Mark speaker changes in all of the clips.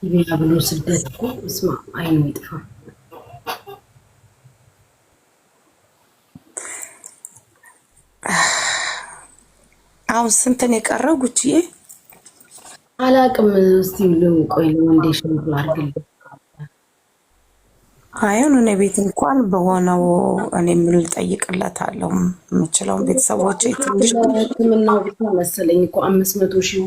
Speaker 1: ይቤላ ብሎ ስደት እኮ እስማ አይኑ ይጥፋ።
Speaker 2: አሁን ስንት ነው የቀረው ጉቺዬ?
Speaker 1: አላቅም። እስቲ ቆይ ለወንዴሽን አድርግልኝ።
Speaker 2: አሁን እኔ ቤት እንኳን በሆነው እኔ ምን ልጠይቅለታለሁ የምችለውን ቤተሰቦቼ ትንሽ
Speaker 1: ሕክምናው ብቻ መሰለኝ እኮ 500 ሺህ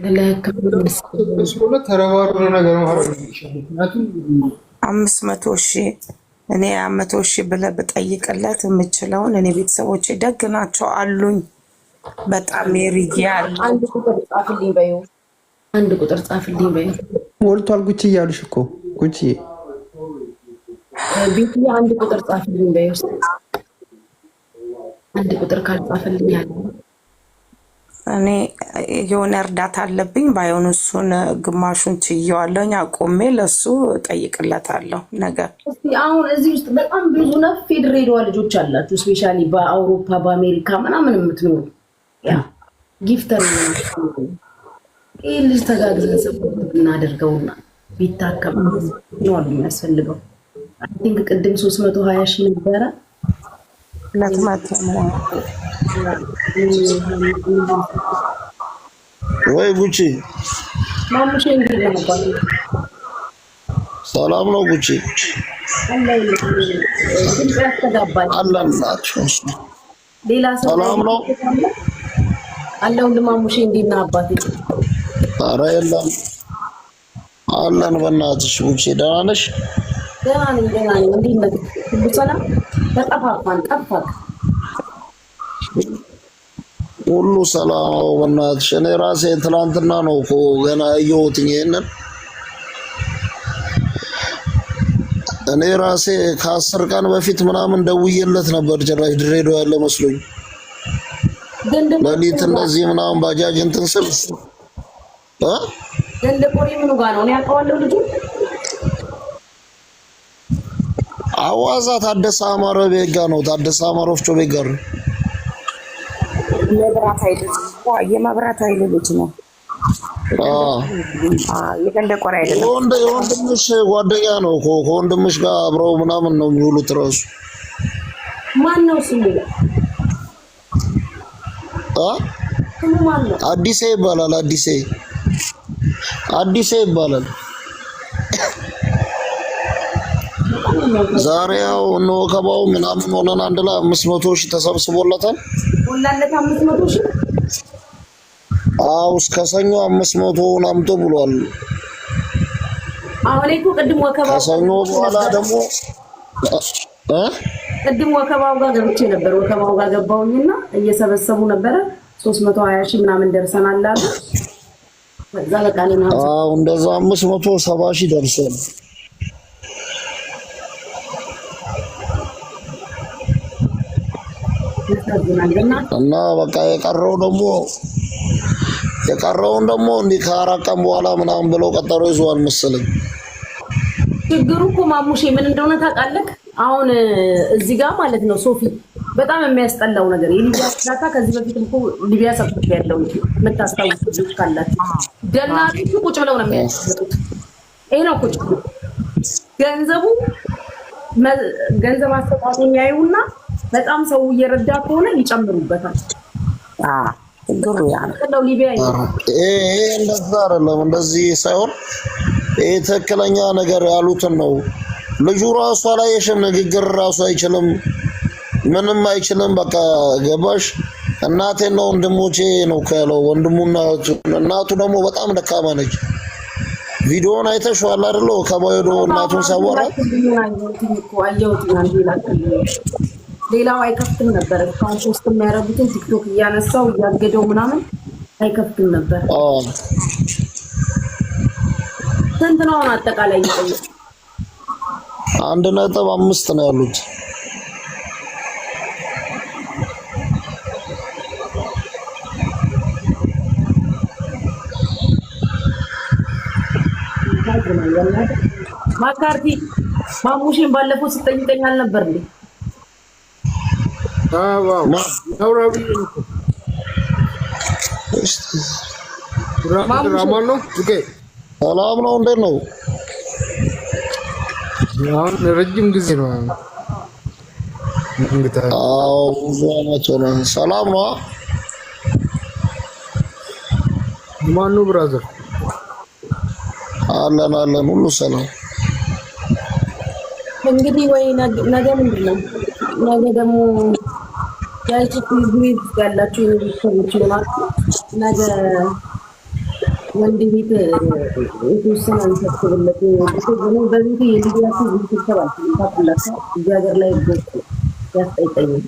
Speaker 1: ለሕክምና
Speaker 3: ተረባርቦ ነገር ማድረግ ይችላል።
Speaker 2: 500 ሺህ እኔ 100 ሺህ ብለህ ብጠይቅለት የምችለውን እኔ ቤተሰቦቼ ደግ ናቸው አሉኝ። በጣም የሪጊያል
Speaker 1: አንድ ቁጥር ጻፍልኝ በይው። አንድ ቁጥር ጻፍልኝ በይው።
Speaker 3: ሞልቷል ጉቺ እያሉሽ እኮ ጉቺ
Speaker 1: ቤት አንድ ቁጥር ጻፍልኝ በይው። አንድ ቁጥር ካልጻፈልኝ ያለ
Speaker 2: እኔ የሆነ እርዳታ አለብኝ። ባይሆን እሱን ግማሹን ችየዋለሁኝ አቆሜ ለሱ ጠይቅለታለሁ ነገር።
Speaker 1: እስቲ አሁን እዚህ ውስጥ በጣም ብዙ ነፍ የድሬዳዋ ልጆች አላችሁ፣ ስፔሻሊ በአውሮፓ በአሜሪካ ምናምን የምትኖሩ ያ ጊፍተር ነው። ይህ ልጅ ተጋግዘን ሰፖርት ብናደርገውና ቢታከም ነው የሚያስፈልገው። አይ ቲንክ ቅድም 320 ሺህ ነበረ
Speaker 4: ወይ ጉቺ
Speaker 1: ማሙሼ እንግዲህ ነው
Speaker 4: ሰላም ነው ጉቺ አላላችሁ
Speaker 1: ሌላ ሰው
Speaker 4: ሰላም ነው
Speaker 1: አለው ለማሙሼ እንዴና አባቴ
Speaker 4: ኧረ የለም አለን በእናትሽ ጉቺ ደህና ነሽ?
Speaker 1: ደህና ነኝ እንዴት ነህ? ሁሉ ሰላም? ተጠፋፋን ጠፋክ?
Speaker 4: ሁሉ ሰላም ነው በእናትሽ። እኔ ራሴ ትላንትና ነው እኮ ገና አየሁት ይሄንን። እኔ ራሴ ከ10 ቀን በፊት ምናምን ደውዬለት ነበር ጭራሽ ድሬዳዋ ያለ መስሎኝ ለሊት እንደዚህ ምናምን ባጃጅ እንትን ስል
Speaker 1: ገንደቆሪ ምኑ ጋር ነው? እኔ አውቀዋለሁ ልጁ
Speaker 4: አዋዛ ታደሰ አማረ ቤት ጋር ነው። ታደሰ አማረ ወፍጮ ቤት ጋር ነው።
Speaker 2: የመብራት ኃይል ልጅ ነው። የገንደቆሪ አይደለም።
Speaker 4: የወንድምሽ ጓደኛ ነው እኮ ከወንድምሽ ጋር አብረው ምናምን ነው የሚውሉት እራሱ።
Speaker 1: ማን ነው ስሙ? ስሙ ማን ነው?
Speaker 4: አዲሴ ይባላል። አዲሴ ይባላል። ዛሬ ያው ነው ከባው ምናምን ሆነን አንድ ላይ 500 ሺህ ተሰብስቦለታል።
Speaker 1: ወላለት 500 ሺህ
Speaker 4: አው እስከ ሰኞ 500 አምጦ ብሏል።
Speaker 1: አሁን እኮ ቅድም ወከባው
Speaker 4: ሰኞ በኋላ ደግሞ
Speaker 1: ቅድም ወከባው ጋር ገብቼ ነበር። ወከባው ጋር ገባውኝና እየሰበሰቡ ነበር 320 ሺህ ምናምን ደርሰናል አሉ። ከዛ በቃ ነው
Speaker 4: አው እንደዛ 570 ሺህ ደርሷል። እና በቃ የቀረውን ደግሞ እንዲህ ከ4 ቀን በኋላ ምናምን ብለው ቀጠሮ ይዟል መሰለኝ።
Speaker 1: ችግሩ እኮ ማሙሼ ምን እንደሆነ ታውቃለህ? አሁን እዚህ ጋር ማለት ነው ሶፊ በጣም የሚያስጠላው ነገር የሊቢያ እርዳታ ከዚህ በፊት እኮ ሊቢያ ሰጥቶ ያለው የምታስታውሱ ልጅ ካላችሁ ደላሎቹ ቁጭ ብለው ነው የሚያስጠጡት። ይሄ ነው ቁጭ ገንዘብ አሰጣጡን ያዩና በጣም ሰው እየረዳ ከሆነ ይጨምሩበታል።
Speaker 2: ችግሩ ያ ነው።
Speaker 1: ሊቢያ
Speaker 4: እንደዛ አይደለም፣ እንደዚህ ሳይሆን ይሄ ትክክለኛ ነገር ያሉትን ነው። ልጁ ራሱ አላየሽም? ንግግር ራሱ አይችልም፣ ምንም አይችልም። በቃ ገባሽ? እናቴ ነው ወንድሞቼ ነው ካለው ወንድሙና እናቱ ደግሞ በጣም ደካማ ነች። ቪዲዮውን አይተሽዋል አይደል? ከማይዶ እናቱን ሲያወራ
Speaker 1: ሌላው አይከፍትም ነበር። እስካሁን ፖስት የሚያደርጉትን ቲክቶክ እያነሳው እያገደው ምናምን አይከፍትም ነበር። ስንት ነው አጠቃላይ ይጠይቅ?
Speaker 4: 1.5 ነው ያሉት።
Speaker 1: ማካርቲ ማሙሽን ባለፈው ሲጠይቀኝ አልነበር እንዴ?
Speaker 4: ሰላም ነው? እንዴት ነው?
Speaker 3: አሁን ረጅም ጊዜ ነው እንግዲህ።
Speaker 4: አዎ ብዙ አመት ሆነ። ሰላም ነው?
Speaker 3: ማኑ ብራዘር
Speaker 4: አለን ሁሉ ሰላም።
Speaker 1: እንግዲህ ወይ ነገ ምንድን ነው? ነገ ደግሞ ያቺ ቤት ያላችሁ ሰዎች ይሆናችሁ። ነገ ወንድ ቤት የተወሰነ እንሰብስብለት። በቤት የሚዲያችሁ ቤተሰባል ታቁላችሁ እዚህ ሀገር ላይ ያስጠይቀኛል።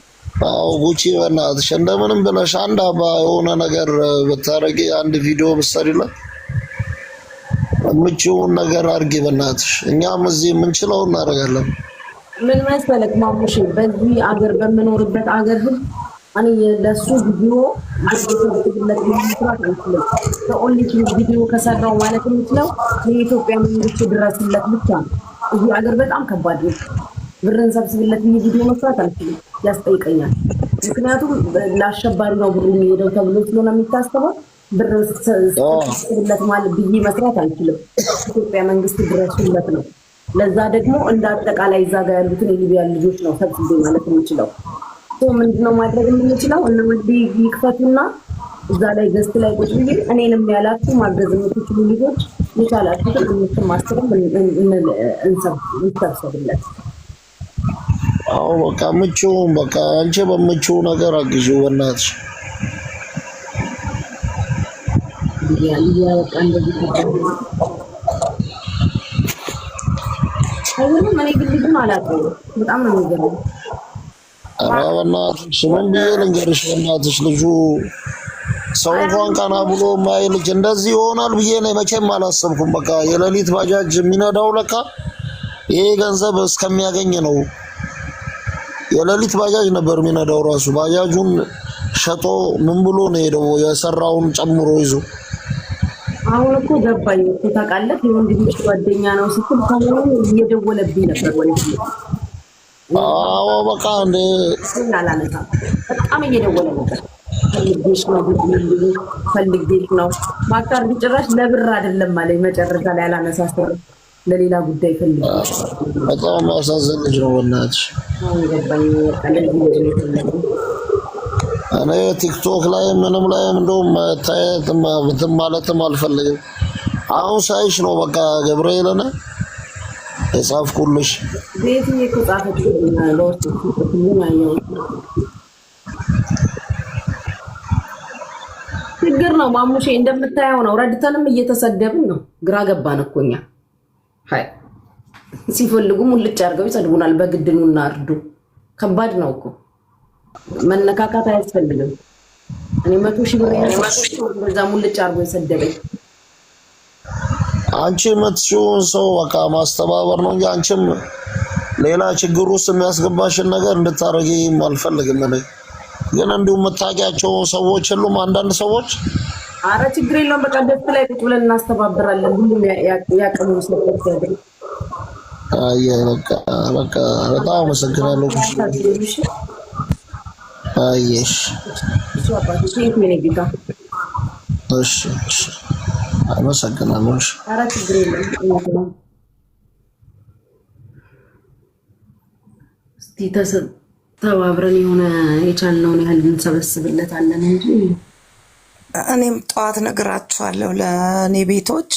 Speaker 4: አዎ ጉቺ በእናትሽ እንደምንም ብለሽ አንድ አባ የሆነ ነገር ብታረጊ፣ አንድ ቪዲዮ ብትሰሪለት ምቹውን ነገር አድርጊ በእናትሽ። እኛም እዚህ የምንችለው እናደርጋለን።
Speaker 1: ምን መሰለክ ማሙሽ፣ በዚህ አገር በምኖርበት አገር ግን እኔ ለሱ ቪዲዮ ግዴታለት መስራት አይችልም። ከኦንሊ ቪዲዮ ከሰራው ማለት የምችለው የኢትዮጵያ መንግስት ድረስለት ብቻ ነው። እዚህ አገር በጣም ከባድ ነው። ብርን ሰብስብለት ቪዲዮ መስራት አልችልም፣ ያስጠይቀኛል። ምክንያቱም ለአሸባሪ ነው ብሩ የሚሄደው ተብሎ ስለሆነ የሚታሰበው ብር ሰብስብለት ማለት ብዬ መስራት አልችልም። ኢትዮጵያ መንግስት ድረሱለት ነው። ለዛ ደግሞ እንደ አጠቃላይ እዛ ጋር ያሉትን የሊቢያ ልጆች ነው ሰብስቤ ማለት የምችለው። ምንድነው ማድረግ የምንችለው? እነወልዲ ይክፈቱና እዛ ላይ ገስት ላይ ቁጭ ብዬ እኔንም ያላችሁ ማገዝ የምትችሉ ልጆች የቻላችሁ ትምህርት ማስተርም እንሰብሰብለት።
Speaker 4: አዎ በቃ ምቹውን በቃ አንቺ በምቹው ነገር አግዢው በእናትሽ።
Speaker 1: ያ በቃ እንደዚህ አይደለም። እኔ ግን ልጁን አላውቀውም። በጣም ነው የሚገርመው።
Speaker 4: ኧረ በእናትሽ ምን ብዬ ልንገርሽ? በእናትሽ ልጁ ሰው እንኳን ቀና ብሎ ማይ ልጅ እንደዚህ ይሆናል ብዬ ነው መቼም አላሰብኩም። በቃ የሌሊት ባጃጅ የሚነዳው ለካ ይሄ ገንዘብ እስከሚያገኝ ነው። የሌሊት ባጃጅ ነበር የሚነዳው ራሱ። ባጃጁን ሸጦ ምን ብሎ ነው ሄደው የሰራውን ጨምሮ ይዞ።
Speaker 1: አሁን እኮ ገባኝ እኮ ታውቃለህ። የወንድምሽ ጓደኛ ነው ስትል ከሆነ እየደወለብኝ ነበር ወይስ?
Speaker 4: አዎ በቃ እንደ
Speaker 1: አላነሳም። በጣም እየደወለ ነበር። ፈልጌሽ ነው ማክታር ቢጭራሽ ለብር አይደለም ማለት መጨረሻ ላይ አላነሳስተር ለሌላ ጉዳይ ፈልጌ።
Speaker 4: በጣም አሳዘን ልጅ ነው በእናትሽ።
Speaker 1: አሁን ገባኝ በቃ ለዚህ ነው።
Speaker 4: እኔ ቲክቶክ ላይ ምንም ላይ እንደውም ታየት ማለትም አልፈልግም። አሁን ሳይሽ ነው በቃ ገብርኤልን የጻፍኩልሽ።
Speaker 1: ቤት የጻፈች ለውስጥ ሁሉም ያየው ችግር ነው ማሙሼ። እንደምታየው ነው። ረድተንም እየተሰደብን ነው። ግራ ገባን እኮ እኛ። ሃይ ሲፈልጉ ሙልጭ አድርገው ይሰድቡናል። በግድኑና እርዱ። ከባድ ነው እኮ መነካካት አያስፈልግም። እኔ 100,000 ብር በዛ ሙልጭ አድርጎ የሰደበኝ።
Speaker 4: አንቺ የምትሽውን ሰው በቃ ማስተባበር ነው እንጂ አንቺም ሌላ ችግር ውስጥ የሚያስገባሽን ነገር እንድታረጊ አልፈልግም። እኔ ግን እንዲሁ የምታውቂያቸው ሰዎች ሁሉም አንዳንድ ሰዎች
Speaker 1: አረ ችግር የለውም በቃ ደስ ላይ ቁጭ ብለን እናስተባብራለን። ሁሉም ያቀሙ ሰዎች ያድርጉ።
Speaker 4: አይ በቃ በጣም አመሰግናለሁ። አይሽ እሺ አመሰግናለሁ።
Speaker 1: ኧረ ችግር የለም። እስቲ ተባብረን የሆነ የቻልነውን ያህል እንሰበስብለታለን እንጂ
Speaker 2: እኔም ጠዋት ነግራችኋለሁ ለእኔ ቤቶች።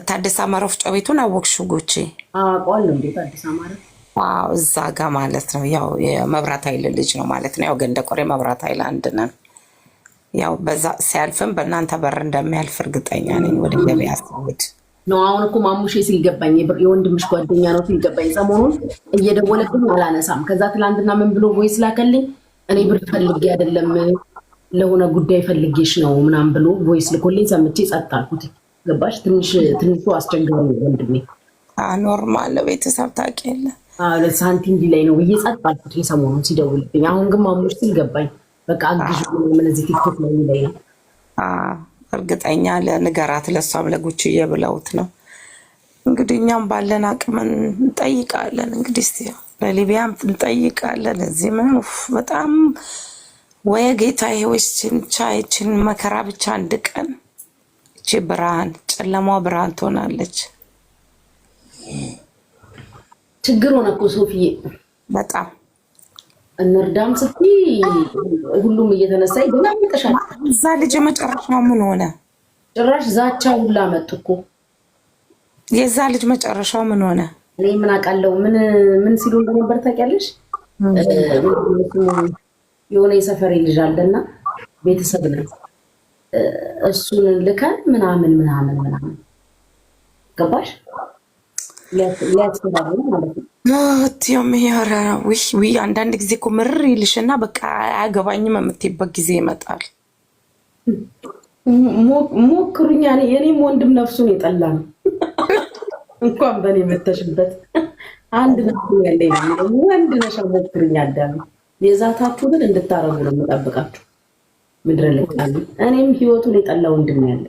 Speaker 2: ታደሰ አማረ ወፍጮ ቤቱን አወቅሽው? ጎቼ
Speaker 1: አውቀዋለሁ። እንዴት ታደሰ አማረ?
Speaker 2: አዎ እዛ ጋ ማለት ነው። ያው የመብራት ኃይል ልጅ ነው ማለት ነው። ያው ገንደ ቆሬ መብራት ኃይል አንድ ነን። ያው በዛ ሲያልፍም በእናንተ በር እንደሚያልፍ እርግጠኛ ነኝ። ወደ ገበያ ስሄድ
Speaker 1: ነው። አሁን እኮ ማሙሼ ሲገባኝ የወንድምሽ ጓደኛ ነው ሲገባኝ፣ ሰሞኑን እየደወለብኝ አላነሳም። ከዛ ትላንትና ምን ብሎ ቮይስ ላከልኝ። እኔ ብር ፈልጌ አይደለም ለሆነ ጉዳይ ፈልጌሽ ነው ምናምን ብሎ ቮይስ ልኮልኝ ሰምቼ ጸጥ አልኩት። ገባሽ? ትንሹ አስቸጋሪ ወንድሜ።
Speaker 2: ኖርማል ቤተሰብ ታውቂ የለ
Speaker 1: ሳንቲም ላይ ነው ብዬ ጸጥ አልኩት የሰሞኑን ሲደውልብኝ። አሁን ግን ማሙሽ ሲል ገባኝ። በቃ አግዥ ምን እዚህ ቲክቶክ ላይ ላይ ነው
Speaker 2: እርግጠኛ ለንገራት ለሷም ለጉቺዬ ብለውት ነው እንግዲህ። እኛም ባለን አቅምን እንጠይቃለን። እንግዲህ እስቲ ለሊቢያም እንጠይቃለን። እዚህ ምን በጣም ወይ ጌታ ይወስችን ቻይችን መከራ ብቻ አንድ ቀን እቺ ብርሃን ጨለማዋ ብርሃን ትሆናለች።
Speaker 1: ችግር ሆነ እኮ ሶፊዬ
Speaker 2: በጣም
Speaker 1: እንርዳም ስትይ ሁሉም እየተነሳ ይገናኝተሻል።
Speaker 2: እዛ ልጅ መጨረሻው ምን ሆነ?
Speaker 1: ጭራሽ ዛቻ ሁላ መጡ እኮ።
Speaker 2: የዛ ልጅ መጨረሻው ምን ሆነ?
Speaker 1: እኔ ምን አውቃለሁ። ምን ሲሉ እንደነበር ታውቂያለሽ? የሆነ የሰፈሬ ልጅ አለና ቤተሰብ ነው እሱን ልከን ምናምን ገባሽ? ሊያስፈራሩ ማለት ነው።
Speaker 2: አንዳንድ ጊዜ እኮ ምርር ይልሽና በቃ አያገባኝም የምትይበት ጊዜ ይመጣል።
Speaker 1: ሞክሩኛ። የኔም ወንድም ነፍሱን የጠላ ነው። እንኳን በእኔ መተሽበት አንድ ነፍሱ ያለ ወንድ ነሻ ሞክሩኛ። አዳም የዛታችሁ ግን እንድታረጉ ነው የምጠብቃችሁ። ምድረ ልቃሉ እኔም ህይወቱን የጠላ ወንድም ያለ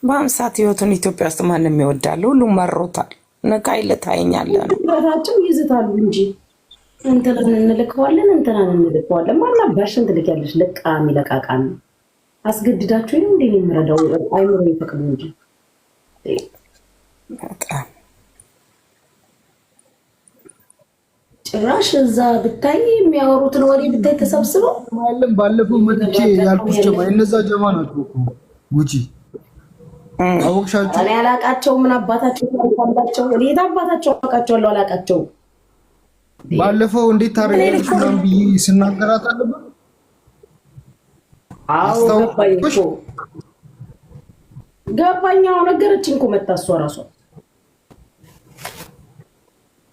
Speaker 2: በአሁኑ ሰዓት ህይወቱን ኢትዮጵያ ውስጥ ማንም ይወዳል። ሁሉም መሮታል። ነቃይ ለታይኛለ ነው
Speaker 1: ራታቸው ይዝታሉ እንጂ እንትናን እንልከዋለን ማናባሽን ትልኪያለሽ። ለቃሚ ለቃቃሚ አስገድዳችሁ ነው እንዴ የምረዳው? አይምሮ ይፈቅዱ እንጂ
Speaker 2: በጣም
Speaker 1: ጭራሽ እዛ ብታይ የሚያወሩትን ወሬ ብታይ ተሰብስበው
Speaker 3: ማለም ባለፈው መጥቼ ያልኩሽ ጀማ እነዛ ጀማ ናቸው እኮ ጉጂ አወቅሻቸው።
Speaker 1: እኔ አላቃቸው ምን አባታቸው ታውቃላቸው? እኔ አባታቸው አውቃቸዋለሁ አላቃቸው።
Speaker 3: ባለፈው እንዴት ታረጋለሽ ምናምን ብዬ ስናገራት አለበት።
Speaker 1: አዎ ገባኛው ነገረችኝ እኮ መጣ እሷ እራሷ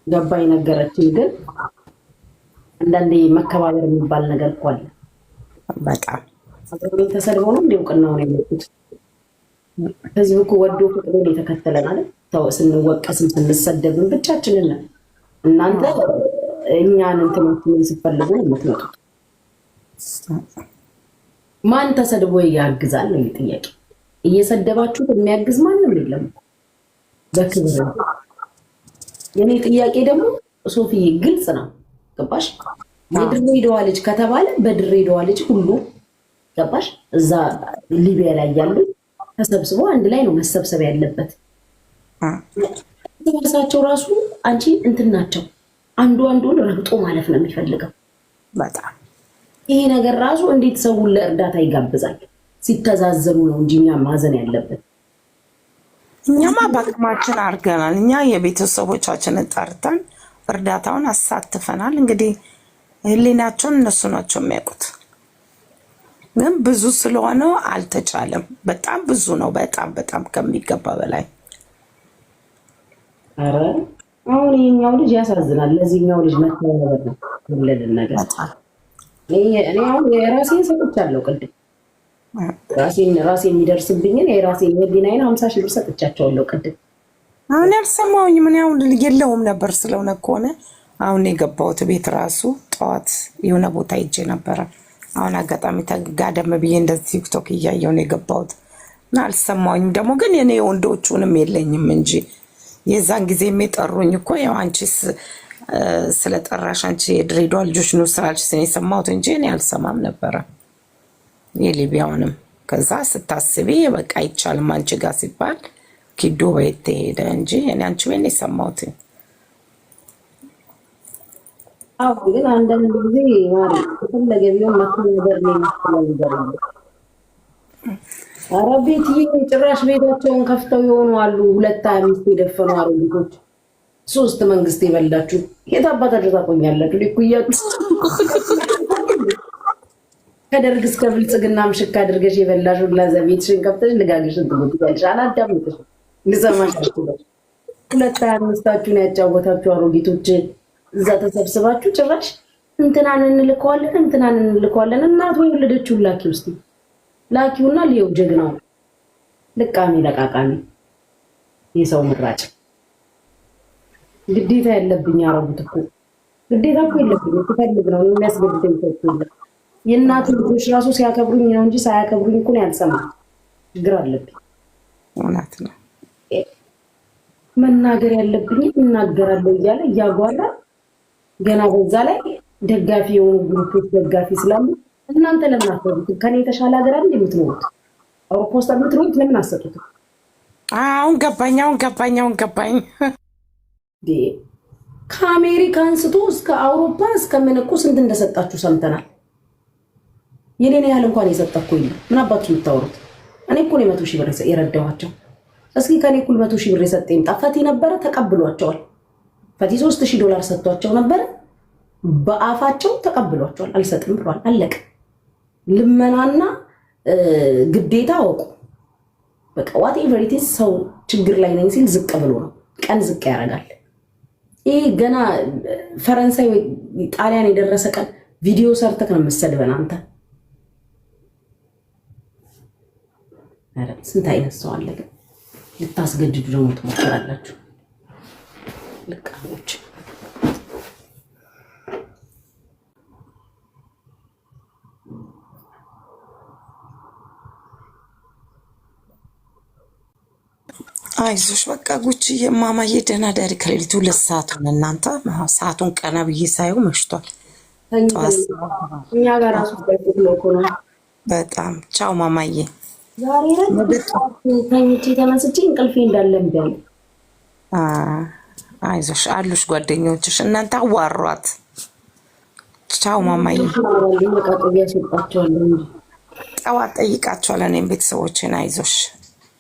Speaker 1: ገባኝ ነገረችኝ። ግን አንዳንዴ መከባበር የሚባል ነገር እኮ አለ።
Speaker 2: በጣም
Speaker 1: አብረን ተሰድበው ነው እንደውቅናው ነው የሚሉት። ህዝብ እኮ ወዶ ፍቅሩን የተከተለ ማለት ስንወቀስም ስንሰደብም ብቻችንን ነን። እናንተ እኛን እንትናችንን ስትፈልጉ የምትመጡት ማን ተሰድቦ ያግዛል ነው ጥያቄ። እየሰደባችሁት የሚያግዝ ማንም የለም በክብር። የኔ ጥያቄ ደግሞ ሶፊዬ ግልጽ ነው ገባሽ? የድሬዳዋ ልጅ ከተባለ በድሬዳዋ ልጅ ሁሉ ገባሽ? እዛ ሊቢያ ላይ ያሉ ተሰብስቦ አንድ ላይ ነው መሰብሰብ ያለበት። ተመሳሳቸው ራሱ አንቺ እንትን ናቸው። አንዱን ረግጦ ማለፍ ነው የሚፈልገው።
Speaker 2: በጣም
Speaker 1: ይሄ ነገር ራሱ እንዴት ሰውን ለእርዳታ ይጋብዛል? ሲተዛዘኑ ነው እንጂ እኛ ማዘን ያለበት።
Speaker 2: እኛማ በአቅማችን አድርገናል። እኛ የቤተሰቦቻችንን ጠርተን እርዳታውን አሳትፈናል። እንግዲህ ህሊናቸውን እነሱ ናቸው የሚያውቁት። ግን ብዙ ስለሆነ አልተቻለም። በጣም ብዙ ነው። በጣም ከሚገባ በላይ።
Speaker 1: አረ አሁን የኛው ልጅ ያሳዝናል። ለዚህኛው ልጅ መተባበር ነው ወለድን ነገር። እኔ አሁን የራሴን ሰጥቻለሁ። ቅድም ራሴ የሚደርስብኝን የራሴን ህሊናዬን 50 ሺህ ብር ሰጥቻቸዋለሁ። ቅድም
Speaker 2: አሁን ያልሰማሁኝ ምን ያው የለውም ነበር ስለሆነ ከሆነ አሁን የገባሁት ቤት ራሱ ጠዋት የሆነ ቦታ ሄጄ ነበረ። አሁን አጋጣሚ ተጋደም ብዬ እንደዚህ ቲክቶክ እያየሁ ነው የገባሁት እና አልሰማሁኝም። ደግሞ ግን የኔ ወንዶቹንም የለኝም እንጂ የዛን ጊዜ የሚጠሩኝ እኮ ያው አንቺስ ስለጠራሽ አንቺ የድሬዳዋ ልጆች ነው ስራልሽ የሰማሁት እንጂ እኔ አልሰማም ነበረ የሊቢያውንም። ከዛ ስታስቢ በቃ አይቻልም አንቺ ጋር ሲባል ኪዶ ቤት ተሄደ እንጂ እኔ አንቺ ቤት ነው የሰማሁት።
Speaker 1: አዎ ግን አንዳንድ ጊዜ ማሪ ተፈለገ ቢሆን መጥቶ ነገር ነው የሚስተላልፈው። ኧረ ቤትዬ ጭራሽ ቤታቸውን ከፍተው የሆኑ አሉ። 2 አምስት የደፈኑ አሮጊቶች 3 መንግስት የበላችሁ የት አባታችሁ ታቆኛላችሁ? ሊኩያችሁ ከደርግ እስከ ብልጽግና ምሽክ አድርገሽ የበላሽው ለዘቤትሽን ከፍተሽ ልጋግሽን ትጎትያለሽ። አላዳምጥሽ ልሰማሽ አልኩሽ። 2 አምስታችሁን ያጫወታችሁ አሮጊቶች እዛ ተሰብስባችሁ ጭራሽ እንትናን እንልከዋለን። እናት ወይ ወለደችው ላኪው እስቲ ላኪውና ሊየው ጀግናው ልቃሚ ለቃቃሚ የሰው ምራጭ ግዴታ ያለብኝ አረቡት እኮ ግዴታ እኮ የለብኝ ትፈልግ ነው የሚያስገድደኝ ሰው የእናት ልጆች ራሱ ሲያከብሩኝ ነው እንጂ ሳያከብሩኝ እኮ ያልሰማው ችግር አለብኝ።
Speaker 2: እውነት ነው።
Speaker 1: መናገር ያለብኝ እናገራለሁ እያለ እያጓራ ገና በዛ ላይ ደጋፊ የሆኑ ግሩፖች ደጋፊ ስላሉ እናንተ ለምን አትወዱት? ከኔ የተሻለ ሀገር አይደል የምትኖሩት? አውሮፖስት አምጥሩት ለምን አሰጡት?
Speaker 2: አሁን ገባኝ።
Speaker 1: ከአሜሪካ አንስቶ እስከ አውሮፓ እስከ ምንቁ ስንት እንደሰጣችሁ ሰምተናል። የኔን ያህል እንኳን የሰጠኩኝ ምን አባችሁ የምታወሩት? እኔ እኮ ነው 100,000 ብር የረዳኋቸው። እስኪ ከኔ እኩል 100,000 ብር የሰጠኝ ጣፈቲ ነበረ፣ ተቀብሏቸዋል። ፈቲ $3,000 ሰጥቷቸው ነበረ፣ በአፋቸው ተቀብሏቸዋል። አልሰጥም ብሏል። አለቀ። ልመናና ግዴታ አወቁ። በቃ whatever it is ሰው ችግር ላይ ነኝ ሲል ዝቅ ብሎ ነው፣ ቀን ዝቅ ያደርጋል። ይሄ ገና ፈረንሳይ ወይ ጣሊያን የደረሰ ቀን ቪዲዮ ሰርተክ ነው መሰድበን አንተ። ስንት አይነት ሰው አለ ግን ልታስገድዱ ደግሞ ትሞክራላችሁ። ልቃሞች
Speaker 2: አይዞሽ በቃ ጉቺዬ ማማዬ ደህና ደሪ። ከሌሊቱ 2 ሰዓት ሆነ። እናንተ ሰዓቱን ቀና ብዬ ሳየው መሽቷል።
Speaker 1: እኛ ጋር ራሱ ነው።
Speaker 2: በጣም ቻው ማማዬ።
Speaker 1: ዛሬ ተኝቼ ተመስጬ እንቅልፌ እንዳለም ቢያል።
Speaker 2: አይዞሽ አሉሽ ጓደኞችሽ፣ እናንተ አዋሯት። ቻው ማማዬ። ጠዋት ጠይቃቸዋለሁ እኔም ቤተሰቦችን። አይዞሽ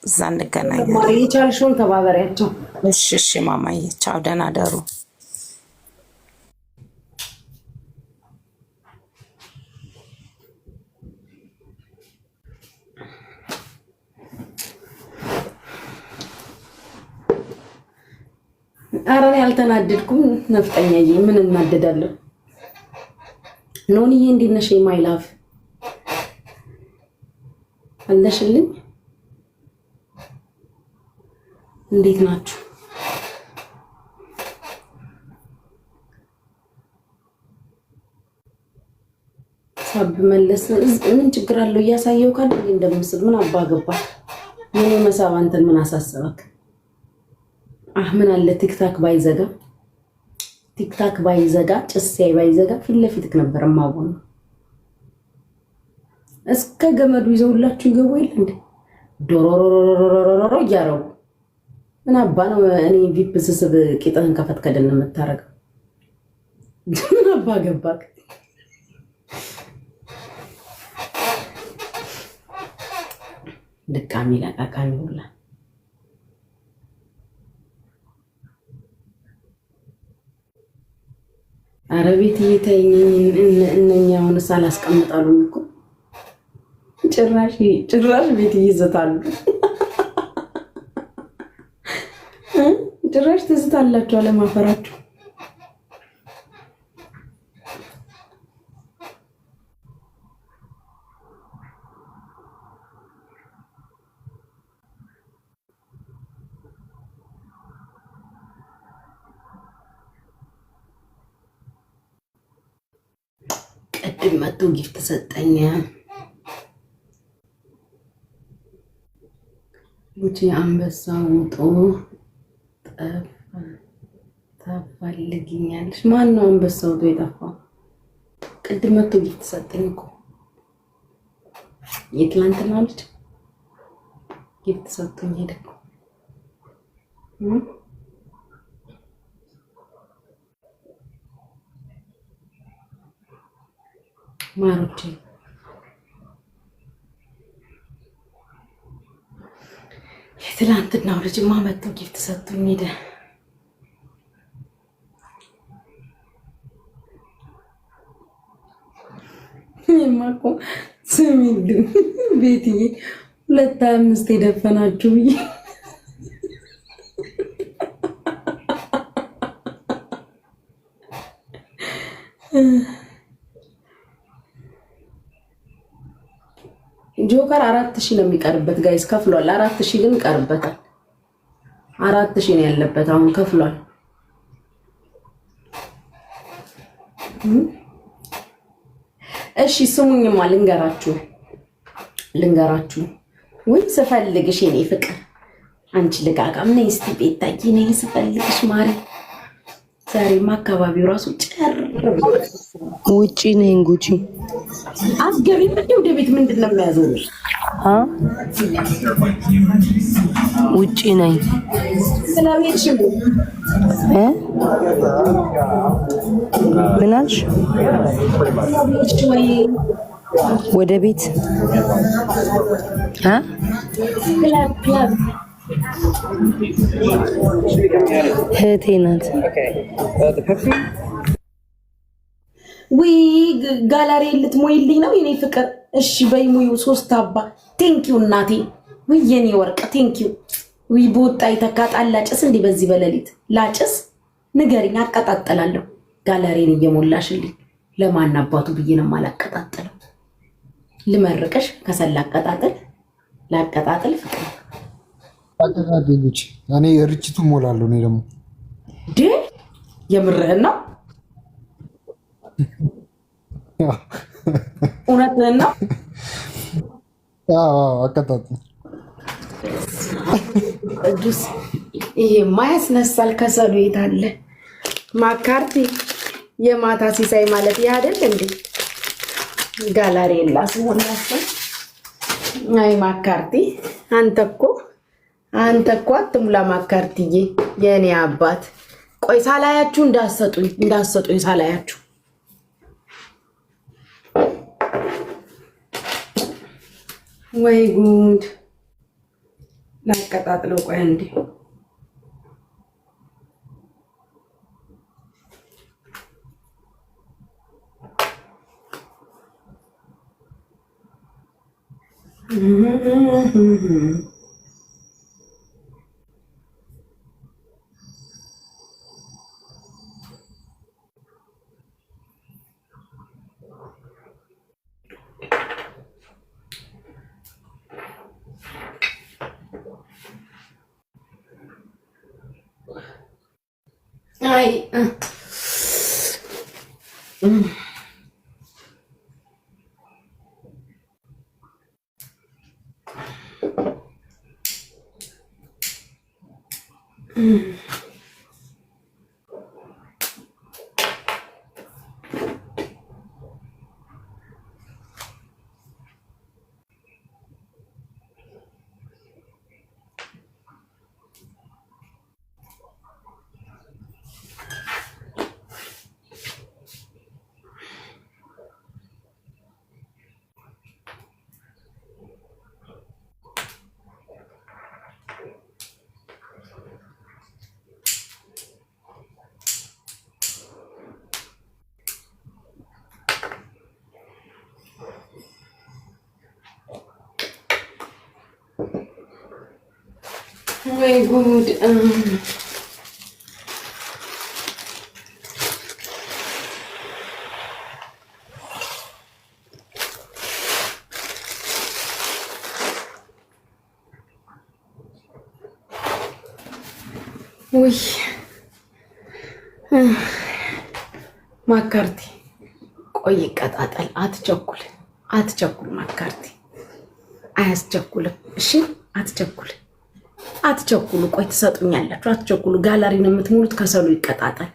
Speaker 2: እዛ እንገናኛለን።
Speaker 1: የቻልሽውን ተባበሪያቸው።
Speaker 2: እሺ ማማዬ ቻው፣ ደህና ደሩ።
Speaker 1: ኧረ እኔ አልተናደድኩም። ነፍጠኛዬ ምን እናደዳለሁ? ኖንዬ እንዴት ነሽ? ማይ ላቭ አለሽልኝ? እንዴት ናችሁ? ሳብ መለስ ምን ችግር አለው? እያሳየው ካለ እንደምስል ምን አባ ገባ? ምን መሳብ አንተን ምን አሳሰበክ? ምን አለ ቲክታክ ባይዘጋ ጭስያይ ባይዘጋ ፊት ለፊትክ ነበር ማወን። እስከ ገመዱ ይዘውላችሁ ይገቡ የለ እንዴ? ዶሮሮሮሮሮሮሮ እያረጉ ምን አባ ነው? እኔ ቪፕ ስስብ ቂጥህን ከፈት ከደን የምታረገው ምን አባ ገባክ? ድቃሚ ለቃቃሚ ሁላ አረቤት እየተኝ እነኛ አሁን ሳላስቀምጣሉ እኮ ጭራሽ ቤት ይዘታሉ። ጭራሽ ትዝታላችሁ አለማፈራችሁ። ቅድም መቶ ጊፍት ሰጠኝ። ጉቺ አንበሳ ውጦ ታፈልጊኛለሽ? ማን ነው አንበሳ ውጦ የጠፋው? ቅድም መቶ ጊፍት ሰጠኝ እኮ የትላንትና ልጅ ጊፍት ሰጠኝ ሄደ እኮ። ማሮቼ የትላንትናው ልጅማ መጥቶ ጊፍት ሰጥቶኝ ሄደ። የማቆ ስሚል ቤትዬ 225 የደፈናችሁ ብዬ ጆከር 4000 ነው የሚቀርበት ጋይስ ከፍሏል። 4000 ግን ቀርበታል። 4000 ነው ያለበት አሁን ከፍሏል። እሺ ስሙኝማ ልንገራችሁ ወይ ስፈልግሽ የኔ ፍቅር አንቺ ልጋጋም ነይ እስቲ ቤታዬ ነይ ስፈልግሽ ማሪ ዛሬማ አካባቢው ራሱ ጨር
Speaker 5: ውጪ ነኝ ጉቺ
Speaker 1: አስገቢም እንዴ ወደ ቤት ምንድነው የሚያዞርሽ?
Speaker 5: ውጪ ነኝ
Speaker 1: ስለቤትሽ
Speaker 5: ምን አልሽ? ወደ ቤት
Speaker 1: ክላብ
Speaker 5: እህቴ ናት።
Speaker 1: ወይ ጋላሪ ልትሞይልኝ ነው የኔ ፍቅር? እሺ በይሙዩ 3 አባ ቴንኪው እናቴ። ወይ የኔ ወርቅ ቴንኪው። ወይ ቦጣ ይተካጣል ላጭስ እንዴ በዚህ በለሊት ላጭስ ንገሪኝ፣ አቀጣጠላለሁ። ጋላሪን እየሞላሽልኝ ለማን አባቱ ብዬ ነው ማላቀጣጠለው? ልመርቅሽ ከሰላ አቀጣጠል ላቀጣጠል ፍቅር
Speaker 3: አቀጣጠልኩ። እኔ ርችቱ ሞላለሁ። እኔ ደግሞ
Speaker 1: የምርህን ነው? እውነትህን ነው?
Speaker 3: አቀጣጠል
Speaker 1: ቅዱስ ይሄማ ያስነሳል። ከሰሉ የት አለ? ማካርቲ የማታ ሲሳይ ማለት ይህ አይደል እንዴ? ጋላሪ ላስሞላሰ አይ ማካርቲ አንተ እኮ አትሙላ ማካርቲዬ የኔ አባት። ቆይ ሳላያችሁ እንዳሰጡኝ ሳላያችሁ ወይ ጉድ ላቀጣጥለው። ቆይ እንዴ አይ ወይ ጉድ ወይ ማካርቲ ቆይ ቀጣጣል። አትቸኩል ማካርቲ አያስቸኩልም። እሺ አትቸኩሉ። ቆይ ትሰጡኛላችሁ። አትቸኩሉ። ጋላሪን የምትሞሉት ከሰሉ ይቀጣጣል።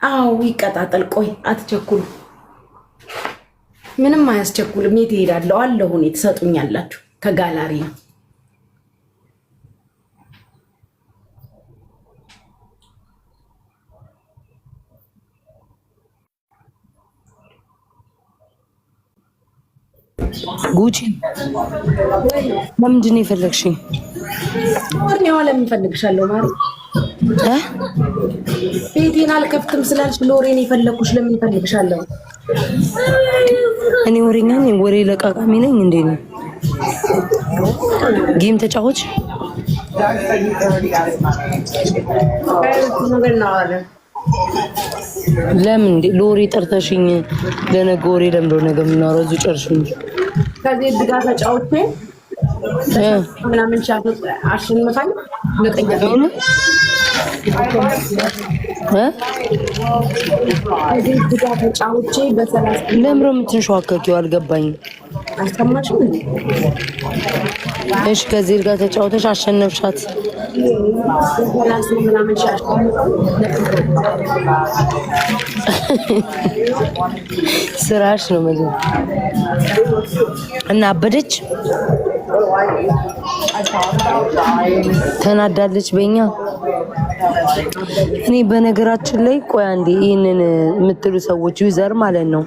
Speaker 1: አዎ ይቀጣጣል። ቆይ አትቸኩሉ። ምንም አያስቸኩልም። የት እሄዳለሁ? አለሁ እኔ። ትሰጡኛላችሁ ከጋላሪ ነው።
Speaker 5: ጉቺ ለምንድን ነው የፈለግሽኝ?
Speaker 1: ወርኔዋ ለምን ፈልግሻለሁ ማሪ? ቤቴን አልከፍትም ስላልሽ ሎሬን የፈለኩሽ ለምን ፈልግሻለሁ?
Speaker 5: እኔ ወሬኛ ነኝ? ወሬ ለቃቃሚ ነኝ እንዴ? ነው ጌም ተጫወች? ለምን እንዴ ሎሬ ጠርተሽኝ ለነገ ወሬ ለምዶ ነገ ምናወራው እዚሁ ጨርሽኝ።
Speaker 1: ከዚህ ድጋ ተጫውቼ ምናምን ሻፍ አሸንፈኝ ለቀኛ ነው ከዚህ ድጋ ተጫውቼ በሰላም
Speaker 5: ለምሮ የምትንሸዋከኪው አልገባኝም።
Speaker 1: አልሰማሽም?
Speaker 5: እሺ ከዚህ ድጋ ተጫውተሽ አሸነፍሻት ስራሽ ነው ማለት እና አበደች ተናዳለች በእኛ። እኔ በነገራችን ላይ ቆይ አንዴ ይሄንን የምትሉ ሰዎች ዩዘር ማለት ነው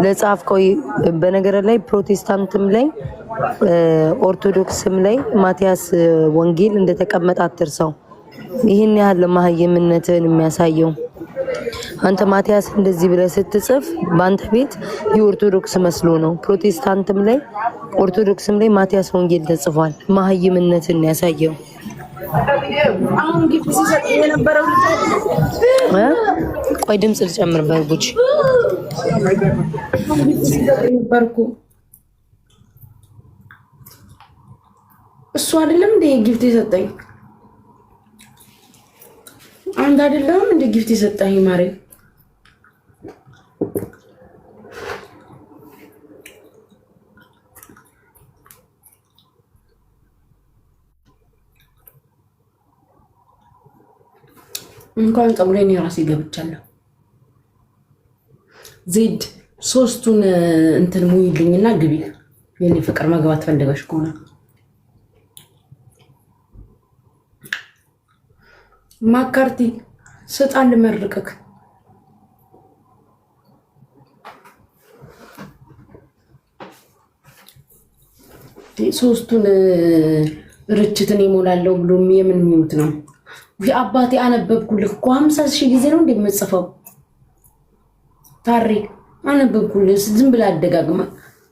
Speaker 5: ለጻፍከው በነገር ላይ ፕሮቴስታንትም ላይ ኦርቶዶክስም ላይ ማቲያስ ወንጌል እንደተቀመጠ አትርሳው። ይሄን ያህል ማህየምነትን የሚያሳየው አንተ ማቲያስ እንደዚህ ብለህ ስትጽፍ በአንተ ቤት የኦርቶዶክስ መስሎ ነው። ፕሮቴስታንትም ላይ ኦርቶዶክስም ላይ ማቲያስ ወንጌል ተጽፏል። ማህይምነትን ያሳየው።
Speaker 1: አሁን ግፍ ሲሰጥ የነበረው
Speaker 5: ቆይ ድምጽ ልጨምር በርጉች
Speaker 1: ነበርኩ እሱ አይደለም እንደ ጊፍት የሰጠኝ አንድ አይደለም እንደ ጊፍት የሰጠኝ ማሬ እንኳን ፀጉሬን የራሴ ገብቻለሁ። ዜድ ሶስቱን እንትን ሙይልኝና ግቢ የኔ ፍቅር መግባት ፈልገሽ ከሆነ ማካርቲ ስጣን ልመርቅክ ሶስቱን ርችትን ይሞላለው ብሎ የምን ሚውት ነው አባቴ አነበብኩልህ እኮ 50,000 ጊዜ ነው እንደምጽፈው ታሪክ አነበብኩልህ ዝም ብላ አደጋግማ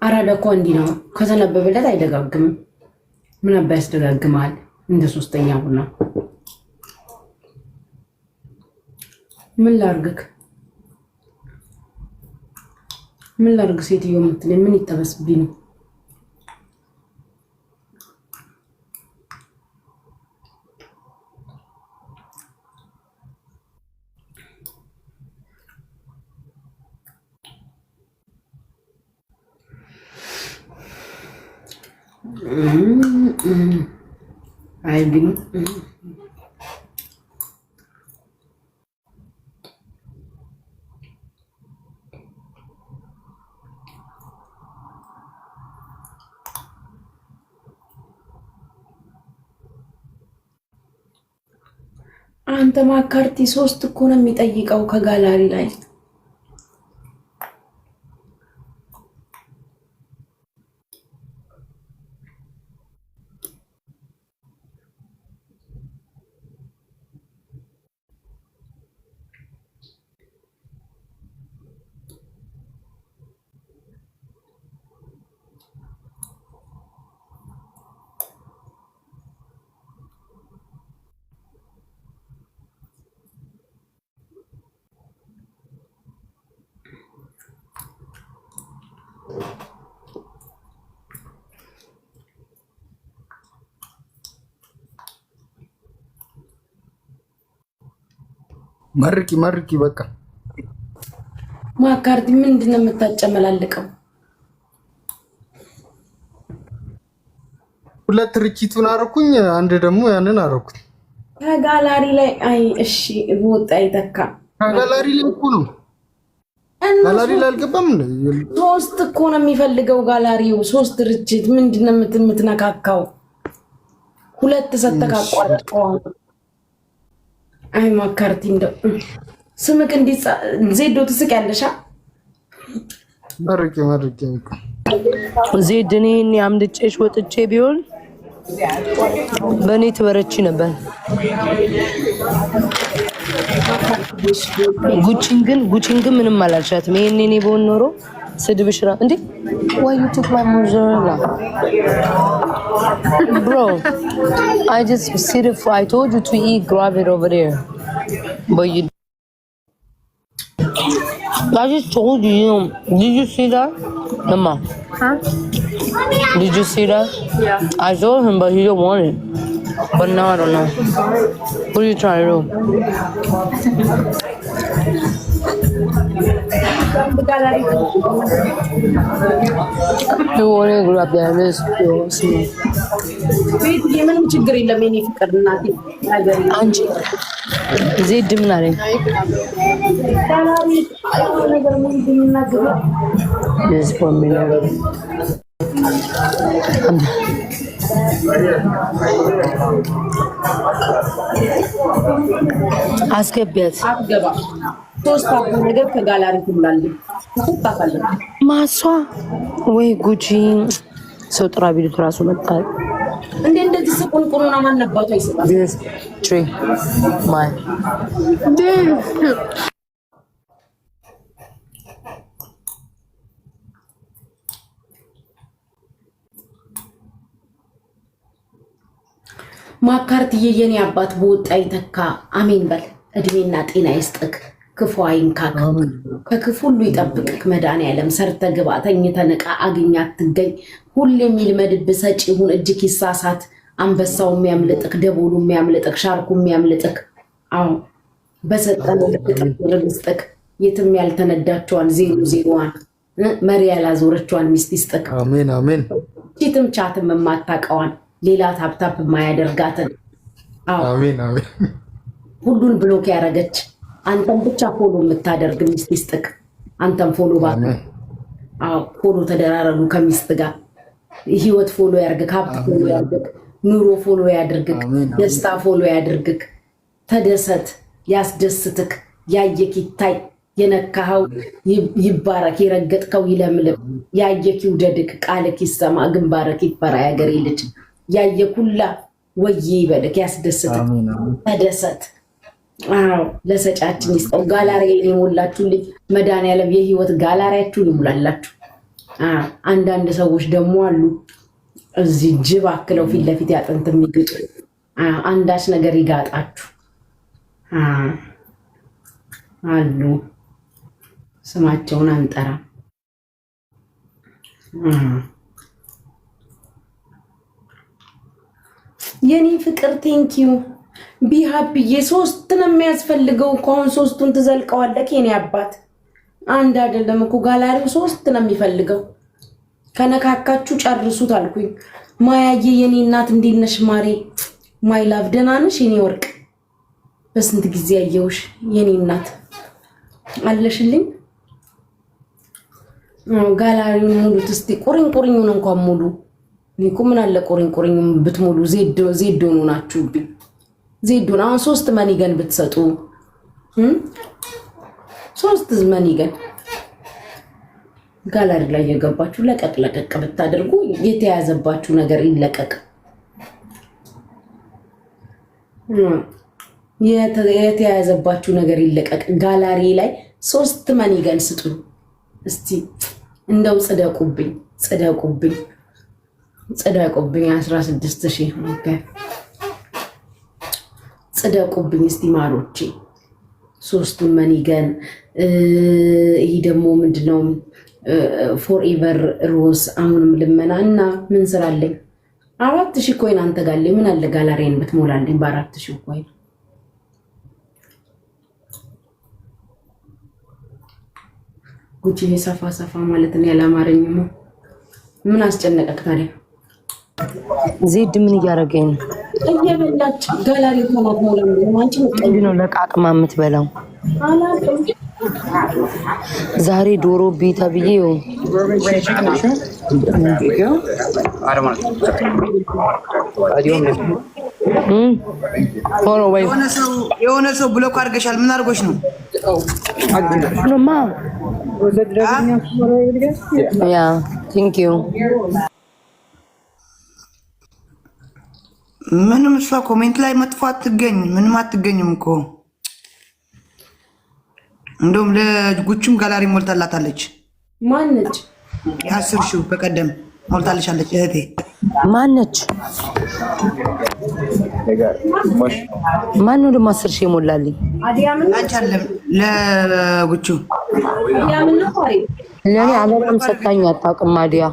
Speaker 1: አራዳ እኮ እንዲህ ነው ከተነበበለት አይደጋግምም ምን አባ ያስደጋግማል እንደ ሶስተኛ ቡና ምን ላርግ ሴትዮ የምትለኝ ምን ይጠበስብኝ ነው I didn't. አንተ ማካርቲ 3 እኮ ነው የሚጠይቀው ከጋላሪ ላይ
Speaker 3: መርቂ በቃ
Speaker 1: ማካርቲ ምንድነው የምታጨመላልቀው?
Speaker 3: ሁለት ርችቱን አረኩኝ፣ አንድ ደግሞ ያንን አረኩኝ
Speaker 1: ከጋላሪ ላይ። አይ እሺ ወጣ ይተካ
Speaker 3: ከጋላሪ ላይ እኮ ነው። ጋላሪ ላይ አልገባም እንዴ?
Speaker 1: 3 እኮ ነው የሚፈልገው ጋላሪው 3 ርችት ምንድነው የምትነካካው? 2 ሰተካቋርጠው። አይ ማካርቲ እንደው ስምክ እንዲጻ ዜዶ ትስቅ ያለሻ
Speaker 3: መርቂ
Speaker 5: ዜድ እኔን ያምድጬሽ ወጥቼ ቢሆን በኔ ትበረቺ ነበር። ጉቺን ግን ምንም አላልሻትም። ይሄኔ እኔ በሆን ኖሮ ስድብሽ ራ እንዴ why you took my mozzarella bro I just said it for I told you to eat grab it over there but you I just told you, did you see that Mama? Huh? Did you see that? Yeah. I told him but he don't want it but now I don't know. What are you trying to do? የሆነ ግሩፕ ያለስ
Speaker 1: ቤት የምንም ችግር የለም የኔ ፍቅር እናቴ ነገር
Speaker 5: አንቺ ዜድ ምን አለኝ
Speaker 1: ነገር ምን እንደሚናገር
Speaker 5: አስገቢያት
Speaker 1: አትገባ ሶስት ነገር ከጋላሪ ትላለች ተጣጣለ
Speaker 5: ማሷ ወይ ጉጂ ሰው ጥራ ቢሉት ራሱ መጣል
Speaker 1: እንደዚህ ስቁንቁሩና ማንነባቱ አይሰጣም
Speaker 5: this tree my
Speaker 1: ማካርትዬ የኔ አባት በወጣ ይተካ አሜን በል እድሜና ጤና ይስጥክ ክፉ አይንካክ ከክፉ ሁሉ ይጠብቅክ መድኃኒዓለም ሰርተ ግባ ተኝተህ ንቃ አግኛት ትገኝ ሁሌም ይልመድብ ሰጪ ሁን እጅክ ይሳሳት አንበሳው የሚያምልጥክ ደቦሉ የሚያምልጥክ ሻርኩ የሚያምልጥክ አዎ በሰጠን ልቅጥቅ የትም ያልተነዳቸዋን 001 መሪ ያላዞረችዋን ሚስት ይስጥክ
Speaker 3: አሜን አሜን
Speaker 1: ቺትም ቻትም የማታውቀዋን ሌላ ታፕታፕ የማያደርጋትን
Speaker 3: አሜን አሜን
Speaker 1: ሁሉን ብሎክ ያረገች አንተም ብቻ ፎሎ የምታደርግ ሚስት ይስጥክ አንተም ፎሎ ባክ ፎሎ ተደራረጉ ከሚስት ጋር ህይወት ፎሎ ያርግክ ሀብት ፎሎ ያርግክ ኑሮ ፎሎ ያድርግክ ደስታ ፎሎ ያድርግክ ተደሰት ያስደስትክ ያየክ ይታይ የነካው ይባረክ የረገጥከው ይለምልም ያየክ ይውደድክ ቃልክ ይሰማ ግንባረክ ይፈራ ያገሬ ልጅ ያየኩላ ወይ ይበልክ ያስደስትክ ተደሰት አዎ ለሰጫችን ይስጠው ጋላሪ የሞላችሁ ልጅ መድኃኒዓለም የህይወት ጋላሪያችሁ ይሙላላችሁ አንዳንድ ሰዎች ደግሞ አሉ እዚህ ጅብ አክለው ፊት ለፊት ያጥንት የሚግጡ አንዳች ነገር ይጋጣችሁ አሉ ስማቸውን አንጠራ የኔ ፍቅር ቴንኪዩ ቢሃፒዬ ሶስት ነው የሚያስፈልገው ኮን ሶስቱን ትዘልቀዋለህ የኔ አባት አንድ አይደለም እኮ ጋላሪው ሶስት ነው የሚፈልገው ከነካካችሁ ጨርሱት አልኩኝ ማያዬ የኔ እናት እንዴት ነሽ ማሬ ማይ ላቭ ደህና ነሽ የኔ ወርቅ በስንት ጊዜ ያየውሽ የኔ እናት አለሽልኝ ጋላሪውን ሙሉት እስቲ ቁርንቁርኙን እንኳን ሙሉ ኒኩ ምን አለ ቁርንቁርኙን ብትሙሉ ዜዶ ነው ናችሁብኝ ዜዶን አሁን 3 መኒገን ብትሰጡ 3 መኒገን ጋላሪ ላይ የገባችሁ ለቀቅ ብታደርጉ የተያዘባችሁ ነገር ይለቀቅ የተያዘባችሁ ነገር ይለቀቅ ጋላሪ ላይ 3 መኒገን ስጡ እስቲ እንደው ጽደቁብኝ 16000 ኦኬ ጽደቁብኝ እስቲ ማሮቼ 3 መኒገን ይሄ ደግሞ ምንድነው ፎርኤቨር ሮዝ አሁንም ልመና እና ምን ስራለኝ 4000 ኮይን አንተ ጋር ምን አለ ጋላሪን ብትሞላልኝ በ4000 ኮይን ጉቺ ሰፋ ማለት ነው ያላማረኝም ምን አስጨነቀክ ታዲያ
Speaker 5: ዜድ ምን እያደረገኝ ነው
Speaker 1: እየበላች ጋላሪ ተማት ሞላልኝ አንቺ
Speaker 5: ነው ለቃቅማ የምትበላው ዛሬ ዶሮ ቢታ ብዬው ሆኖ ወይ
Speaker 6: የሆነ ሰው ብሎክ አድርገሻል ምን አድርጎሽ ነው
Speaker 5: ኖማ ያ ቴንክ ዩ
Speaker 6: ምንም እሷ ኮሜንት ላይ መጥፎ አትገኝ ምንም አትገኝም እኮ እንደውም ለጉቹም ጋላሪ ሞልታላታለች
Speaker 1: ማነች
Speaker 6: 10,000 በቀደም ሞልታለቻለች እህቴ
Speaker 5: ማነች ማን ነው ደግሞ 10,000 ሞላልኝ
Speaker 6: አንቺ አይደለም ለጉቹ
Speaker 1: ያምን ነው ታሪ
Speaker 5: ለኔ አለራም ሰጣኝ አጣቅም ማዲያ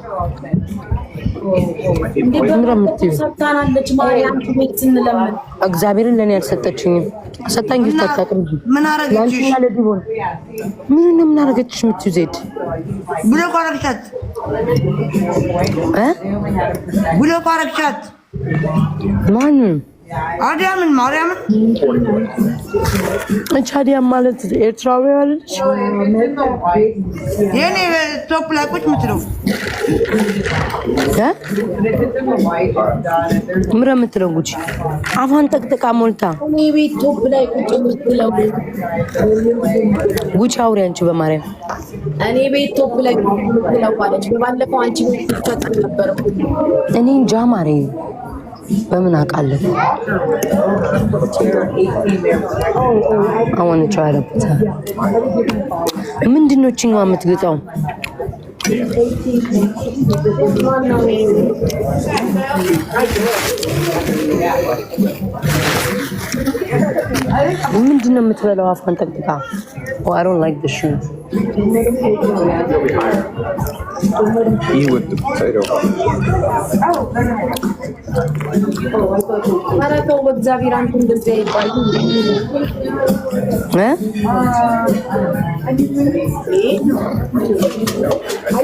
Speaker 1: ሰጣናለች ማርያም ቤት ስንለምን
Speaker 5: እግዚአብሔርን ለኔ ያልሰጠችኝም ሰጣኝ ይተጣጣም
Speaker 6: ምን አረጋችሽ
Speaker 5: ምን አረጋችሽ ምትይዘድ
Speaker 6: ብሎ ቆረክቻት ብሎ ቆረክቻት
Speaker 5: ማን
Speaker 6: አዲያምን ማርያምን
Speaker 5: አቻዲያ ማለት ኤርትራዊ አይደለሽ
Speaker 6: የኔ ቶፕ ላይ ቁጭ ምትለው
Speaker 5: ምራ ምትለው ጉቺ አፋን ጠቅጥቃ ሞልታ
Speaker 1: እኔ ቤት ቶፕ ላይ ቁጭ ምትለው
Speaker 5: ጉቺ አውሪ አንቺ በማርያም
Speaker 1: እኔ ቤት ቶፕ ላይ ቁጭ ምትለው ማለት በባለፈው አንቺ ቤት ተፈጥሮ ነበር
Speaker 5: እኔ እንጃ ማሬ በምን አውቃለሁ አሁን ቻለበት ምንድነው ቺኛው የምትገጣው ምንድነው የምትበላው አፋን ጠቅጥቃ Oh, I don't like the shoe.
Speaker 7: Eat with the potato.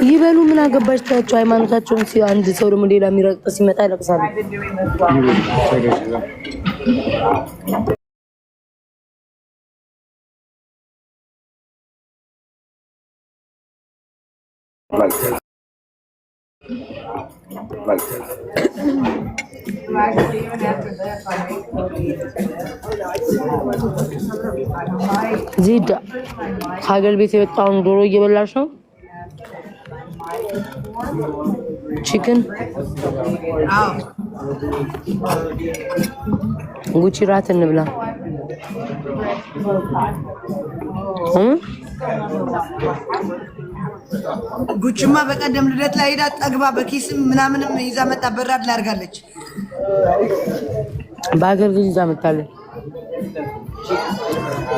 Speaker 5: ይበሉ ምን አገባሽ ታያቸው ሃይማኖታቸውን አንድ ሰው ደግሞ ሌላ የሚረቅጥ ሲመጣ ይለቅሳሉ ዚዳ ሀገር ቤት የወጣውን ዶሮ እየበላሽ ነው ቺክን ጉቺ ራት እንብላ
Speaker 6: ጉቺማ በቀደም ልደት ላይ ሄዳ ጠግባ በኪስም ምናምንም ይዛ መጣ በራድ ላይ አርጋለች
Speaker 5: ባገር ግን ይዛ መጣለች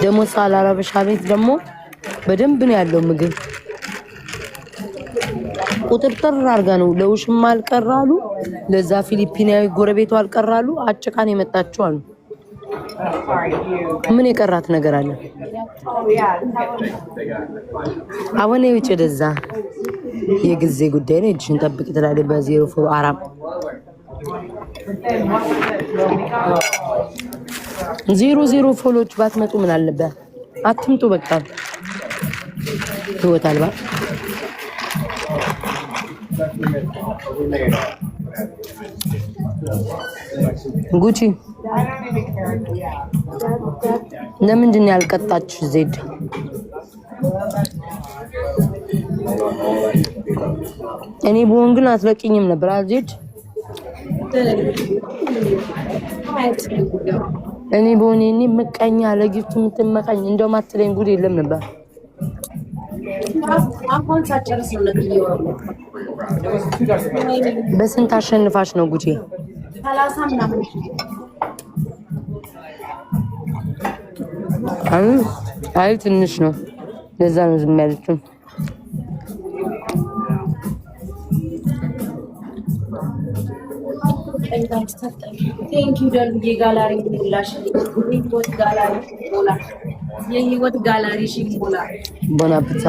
Speaker 5: ደሞ ሳላራበሻ ቤት ደሞ በደንብ ነው ያለው ምግብ ቁጥርጥር አርጋ ነው ለውሽም አልቀራሉ ለዛ ፊሊፒናዊ ጎረቤቱ አልቀራሉ አጭቃን የመጣቸው አሉ ምን የቀራት ነገር አለ አሁን ይውጭ ደዛ የጊዜ ጉዳይ ነው እጅሽን ጠብቂ ትላለች በ04 00 ፎሎዎች ባትመጡ ምን አለበት አትምጡ በቃ ህይወት አልባ ጉቺ ለምንድን ያልቀጣችሁ ዜድ እኔ ቦን ግን አትለቅኝም ነበር አዜድ እኔ ቦን እኔ መቀኛ ለጊፍት ምትመቀኝ እንደው ማትለኝ ጉድ የለም ነበር
Speaker 1: አሁን ሳጨርስ ነው ለጥየው
Speaker 5: በስንት አሸንፋሽ ነው ጉቺ
Speaker 1: 30 ምናምን
Speaker 5: አይ ትንሽ ነው ለዛ ነው ዝም ያለችው
Speaker 1: Thank you ደልዬ ጋላሪ ሙላሽ የህይወት ጋላሪ ሙላ የህይወት ጋላሪ ሙላ
Speaker 5: bon appétit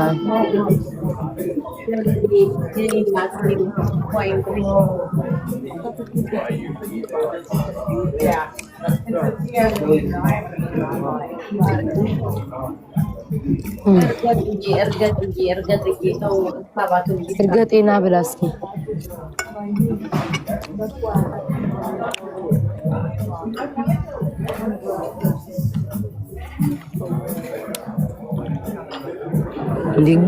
Speaker 5: እርገጤና ብላስኪ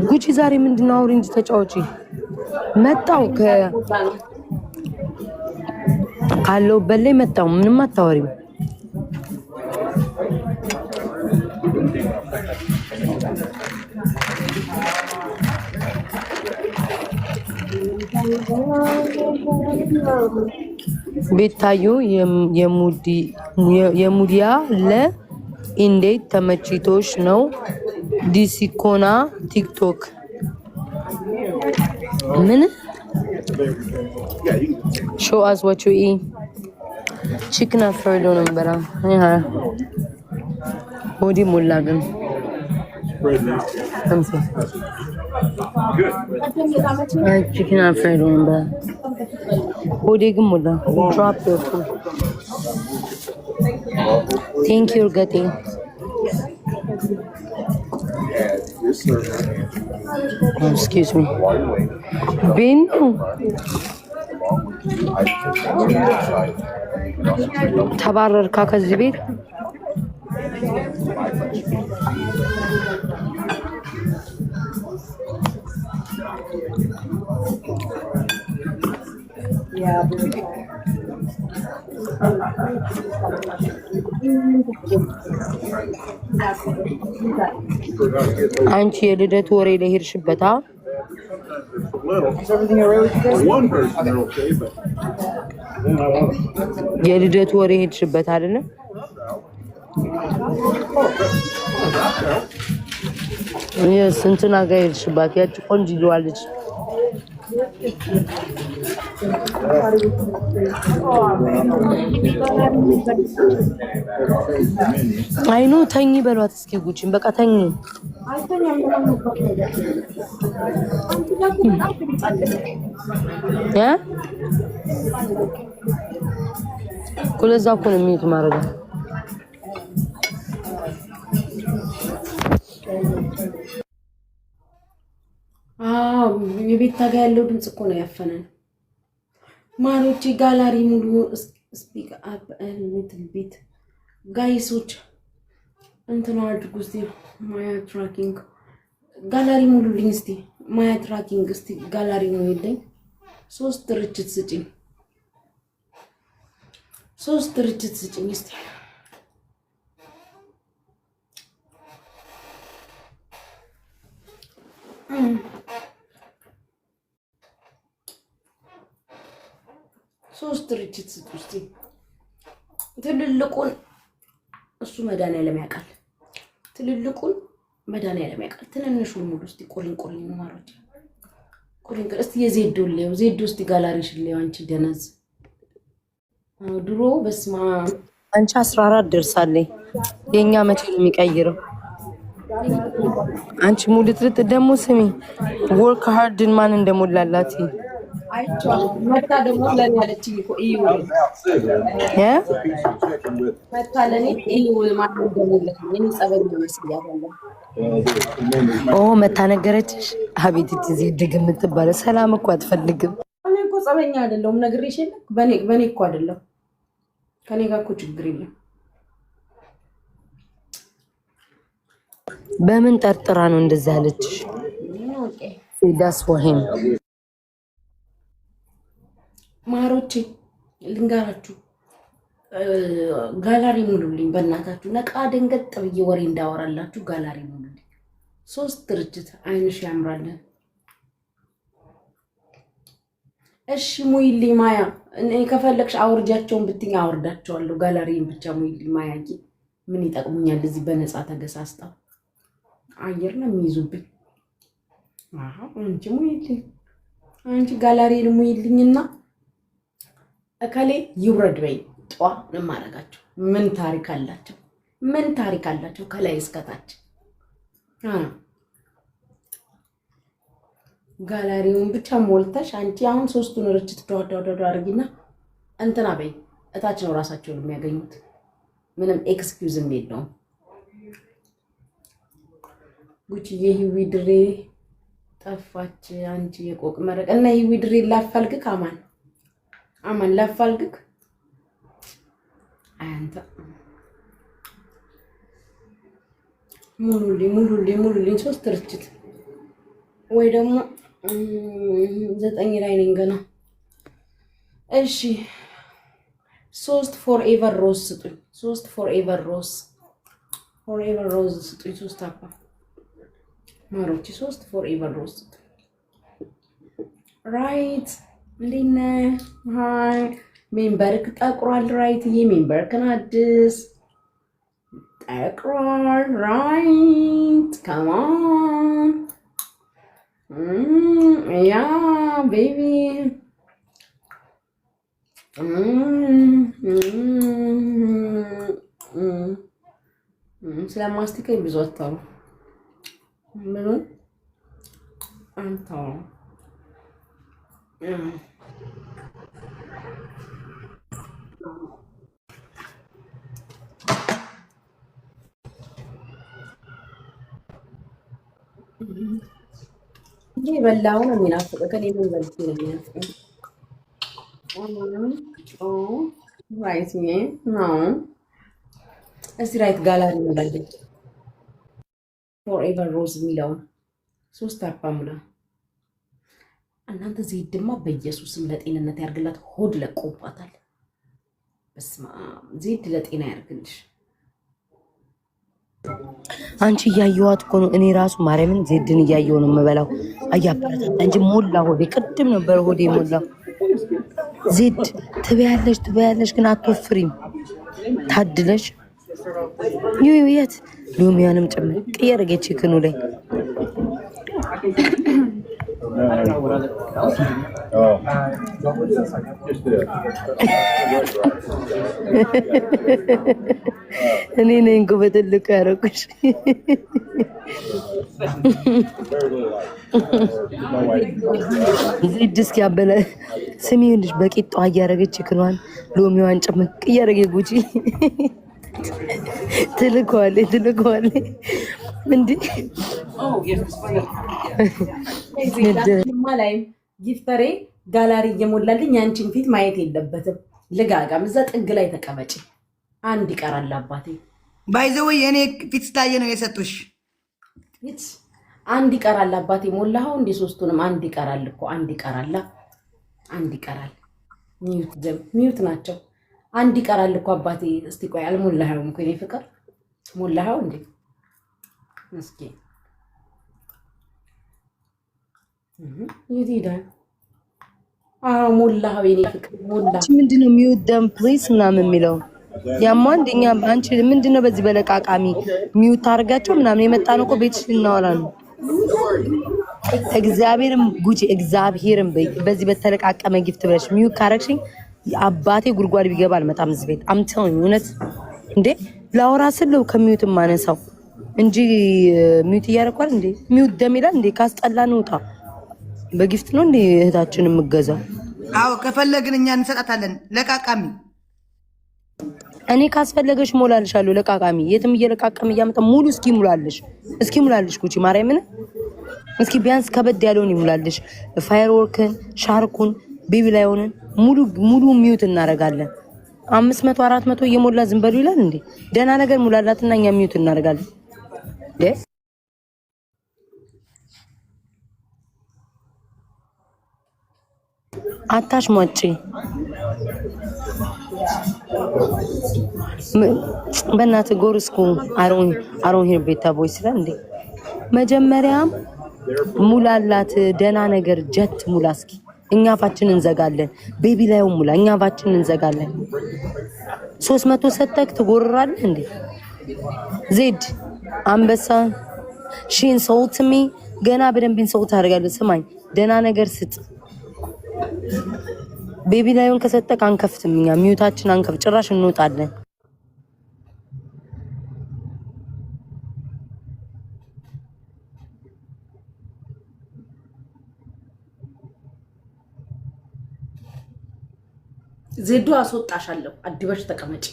Speaker 5: ጉቺ ዛሬ ምንድነው አውሪ እንጂ ተጫውጪ መጣው ካለው በላይ መጣው ምንም አታወሪም ቤታዩ የሙዲያ ለኢንዴት ተመችቶሽ ነው ዲሲኮና ቲክቶክ ምን Show us what you eat. Chicken Alfredo number. Yeah. Body mullagan. Chicken Alfredo number. Body mulla. Drop your food. Thank you, Gati. Oh, excuse me. Bin. ተባረርካ ከዚህ ቤት አንቺ የልደት ወሬ ላይ ሄድሽበታ የልደት ወሬ ሄድሽበት አይደለ የስንትና ጋር ሄድሽባት ያቺ ቆንጆ ይሏለች አይኑ ተኝ በሏት እስኪ ጉቺን በቃ ተኝ ያ ኩለዛ እኮ ነው የሚት ማረጋ
Speaker 1: የቤት ታጋ ያለው ድምጽ እኮ ነው ያፈነን ማሮቺ ጋላሪ ሙሉ ስፒክ አፕ ሊትል ቢት ጋይሶች እንትን አድርጉ እስቲ ማያ ትራኪንግ ጋላሪ ሙሉ ልኝ እስቲ ማያ ትራኪንግ እስቲ ጋላሪ ነው ይደኝ 3 ድርጅት ስጪኝ 3 ድርጅት ስጪኝ እስቲ ሶስት ድርጅት ስጡስቲ ትልልቁን እሱ መድኃኒዓለም ያውቃል ትልልቁን መድኃኒዓለም ያውቃል ትንንሹን ሙሉ እስቲ ቆሪን ማሮች ቆሪን እስቲ የዜዶሌው ዜዶ እስቲ ጋላሪሽሌው አንቺ ደነዝ ድሮ በስማ
Speaker 5: አንቺ 14 ደርሳለኝ የኛ መቼ ነው የሚቀይረው አንቺ ሙልትልት ደሞ ስሚ ወርክ ሃርድን ማን እንደሞላላት
Speaker 1: አይቻ መታ ደሞ ለኔ ያለችኝ እኮ እዩ
Speaker 5: ያ
Speaker 1: መታ ለኔ እዩ ማን እንደሞላላት እኔ ጸበል ነው መስያለሁ
Speaker 5: ኦ መታ ነገረችሽ ሀቢት ትዚ ደግም ትባለ ሰላም እኮ አትፈልግም
Speaker 1: እኔ እኮ ጸበኛ አይደለም ነግሬሽ የለ በኔ እኮ አይደለም ከኔ ጋር እኮ ችግር የለም
Speaker 5: በምን ጠርጥራ ነው እንደዛ ያለችሽ
Speaker 1: ኦኬ
Speaker 5: ዳስ ወህም
Speaker 1: ማሮቼ ልንጋራችሁ ጋላሪ ሙሉልኝ በእናታችሁ ነቃ ደንገጥ ብዬ ወሬ እንዳወራላችሁ ጋላሪ ሙሉልኝ 3 ድርጅት አይንሽ ያምራል እሺ ሙይልኝ ማያ እኔ ከፈለክሽ አውርጃቸውን ብትኛ አወርዳቸዋለሁ ጋላሪን ብቻ ሙይልኝ ማያቂ ምን ይጠቅሙኛል እዚህ በነፃ ተገሳስጣው አየር ነው የሚይዙብኝ አንቺ ሙይልኝ አንቺ ጋላሪን ሙይልኝና አካሌ ይውረድ በይ ጧ ነው ማረጋቸው ምን ታሪክ አላቸው ከላይ እስከታች ጋላሪውን ብቻ ሞልተሽ አንቺ አሁን 3ቱን ርችት ዳዳዳዳ አርጊና እንትና በይ እታች ነው ራሳቸው የሚያገኙት ምንም ኤክስኪውዝ የለውም ጉቺ የህዊ ድሬ ጠፋች አንቺ የቆቅ መረቅ እና ህዊ ድሬ ላፋልግክ አማን ላፋልግክ አንተ ሙሉልኝ 3 ርችት ወይ ደግሞ 9 ላይ ነኝ ገና እሺ 3 ፎርኤቨር ሮዝ ስጡኝ 3 ፎርኤቨር ሮዝ ስጡኝ 3 አባ ማሮቺ 3 ፎርኤቨር ሮዝ ራይት እንዴነ ሃይ ሜምበርክ ጠቁሯል ራይት ሜምበርክን አድስ ጠቁሯል ራይት ካም ኦን ያ ቤቢ ስለማስቲከኝ ብዙ አታሩ ምኑ አንታው ይሄ በላው ነው የሚናፍቀው ከኔ ምን በልቼ ነው የሚናፍቀው ራይት ነው እስቲ ራይት ጋላሪ እንበልኝ ፎርኤቨር ሮዝ የሚለውን 3 ሙላ እናንተ ዜድማ በኢየሱስም ለጤንነት ያርግላት ሆድ ለቆባታል በስማ ዜድ ለጤና ያርግልሽ
Speaker 5: አንቺ እያየኋት እኮ ነው እኔ ራሱ ማርያምን ዜድን እያየሁ ነው የምበላው አያበረታታ እንጂ ሞላ ሆዴ ቅድም ነበር ሆዴ ሞላ ዜድ ትበያለሽ ግን አትወፍሪም ታድለሽ የት ሎሚያንም ጭምር ቀየረገች ክኑ ላይ እኔ ነኝ እኮ በትልቁ ያደረኩሽ ዜድ እስኪ አበለ ስሚልሽ በቂጧ እያደረገች ክኗን ሎሚዋን ጭምር ቀየረገ ጉጂ ትልቀዋለች እንዴ
Speaker 1: ላይ ጊፍተሬ ጋላሪ እየሞላልኝ ያንቺን ፊት ማየት የለበትም ልጋጋም እዛ ጥግ ላይ ተቀመጪ አንድ ይቀራል አባቴ
Speaker 6: ባይዘው የኔ ፊት ስታየ ነው የሰጡሽ
Speaker 1: አንድ ይቀራል አባቴ ሞላው እንዴ ሶስቱንም አንድ ይቀራል እኮ አንድ ይቀራል ሚውት ናቸው አንድ ይቀራል እኮ አባቴ እስቲ ቆይ አልሞላኸውም እኮ የኔ ፍቅር ሞላኸው እንዴ እስኪ ይዲዳ ሞላኸው የኔ ፍቅር ሞላኸው
Speaker 5: ምንድነው ሚውት ደም ፕሊዝ ምናምን የሚለው ያማ እንደኛ አንቺ ምንድነው በዚህ በለቃቃሚ ሚውት ታርጋቸው ምናምን የመጣ ነው እኮ ቤትሽ ልናወራ ነው እግዚአብሔርም ጉጂ እግዚአብሔርም በዚህ በተለቃቀመ ጊፍት ብለሽ ሚውት ካረክሽኝ አባቴ ጉርጓድ ቢገባ አልመጣም እዚህ ቤት አምጣው እውነት እንዴ ላውራ ስለው ከሚውት ማነሳው እንጂ ሚውት እያረኳል እንዴ ሚውት ደም ይላል እንዴ ካስጠላ ነውጣ በጊፍት ነው እንዴ እህታችን የምገዛው
Speaker 6: አዎ ከፈለግን እኛ እንሰጣታለን ለቃቃሚ
Speaker 5: እኔ ካስፈለገሽ ሞላልሻለሁ ለቃቃሚ የትም እየለቃቀም እያመጣ ሙሉ እስኪ ሙላልሽ ጉቺ ማርያምን እስኪ ቢያንስ ከበድ ያለውን ይሙላልሽ ፋየርወርክን ሻርኩን ቤቢ ላይሆንን ሙሉ ሚውት እናረጋለን 500 400 እየሞላ ዝም በሉ ይላል እንዴ ደና ነገር ሙላላትና እኛ ሚውት እናረጋለን ደ አታሽ ሟጪ በእናት ጎርስኩ አሮን ሂር ቤታ ቦይስ ላይ እንዴ መጀመሪያም ሙላላት ደና ነገር ጀት ሙላስኪ እኛ አፋችንን እንዘጋለን ቤቢ ላይው ሙላ እኛ አፋችንን እንዘጋለን 300 ሰጠክ ትጎርራለህ እንዴ ዜድ አንበሳ ሺን ሶልትሚ ገና በደንብን ሶልት አድርጋለሁ ስማኝ ደና ነገር ስጥ ቤቢ ላይውን ከሰጠክ አንከፍትም እኛ ሚውታችን አንከፍ ጭራሽ እንወጣለን
Speaker 1: ዜዶ አስወጣሻለሁ አድበሽ ተቀመጪ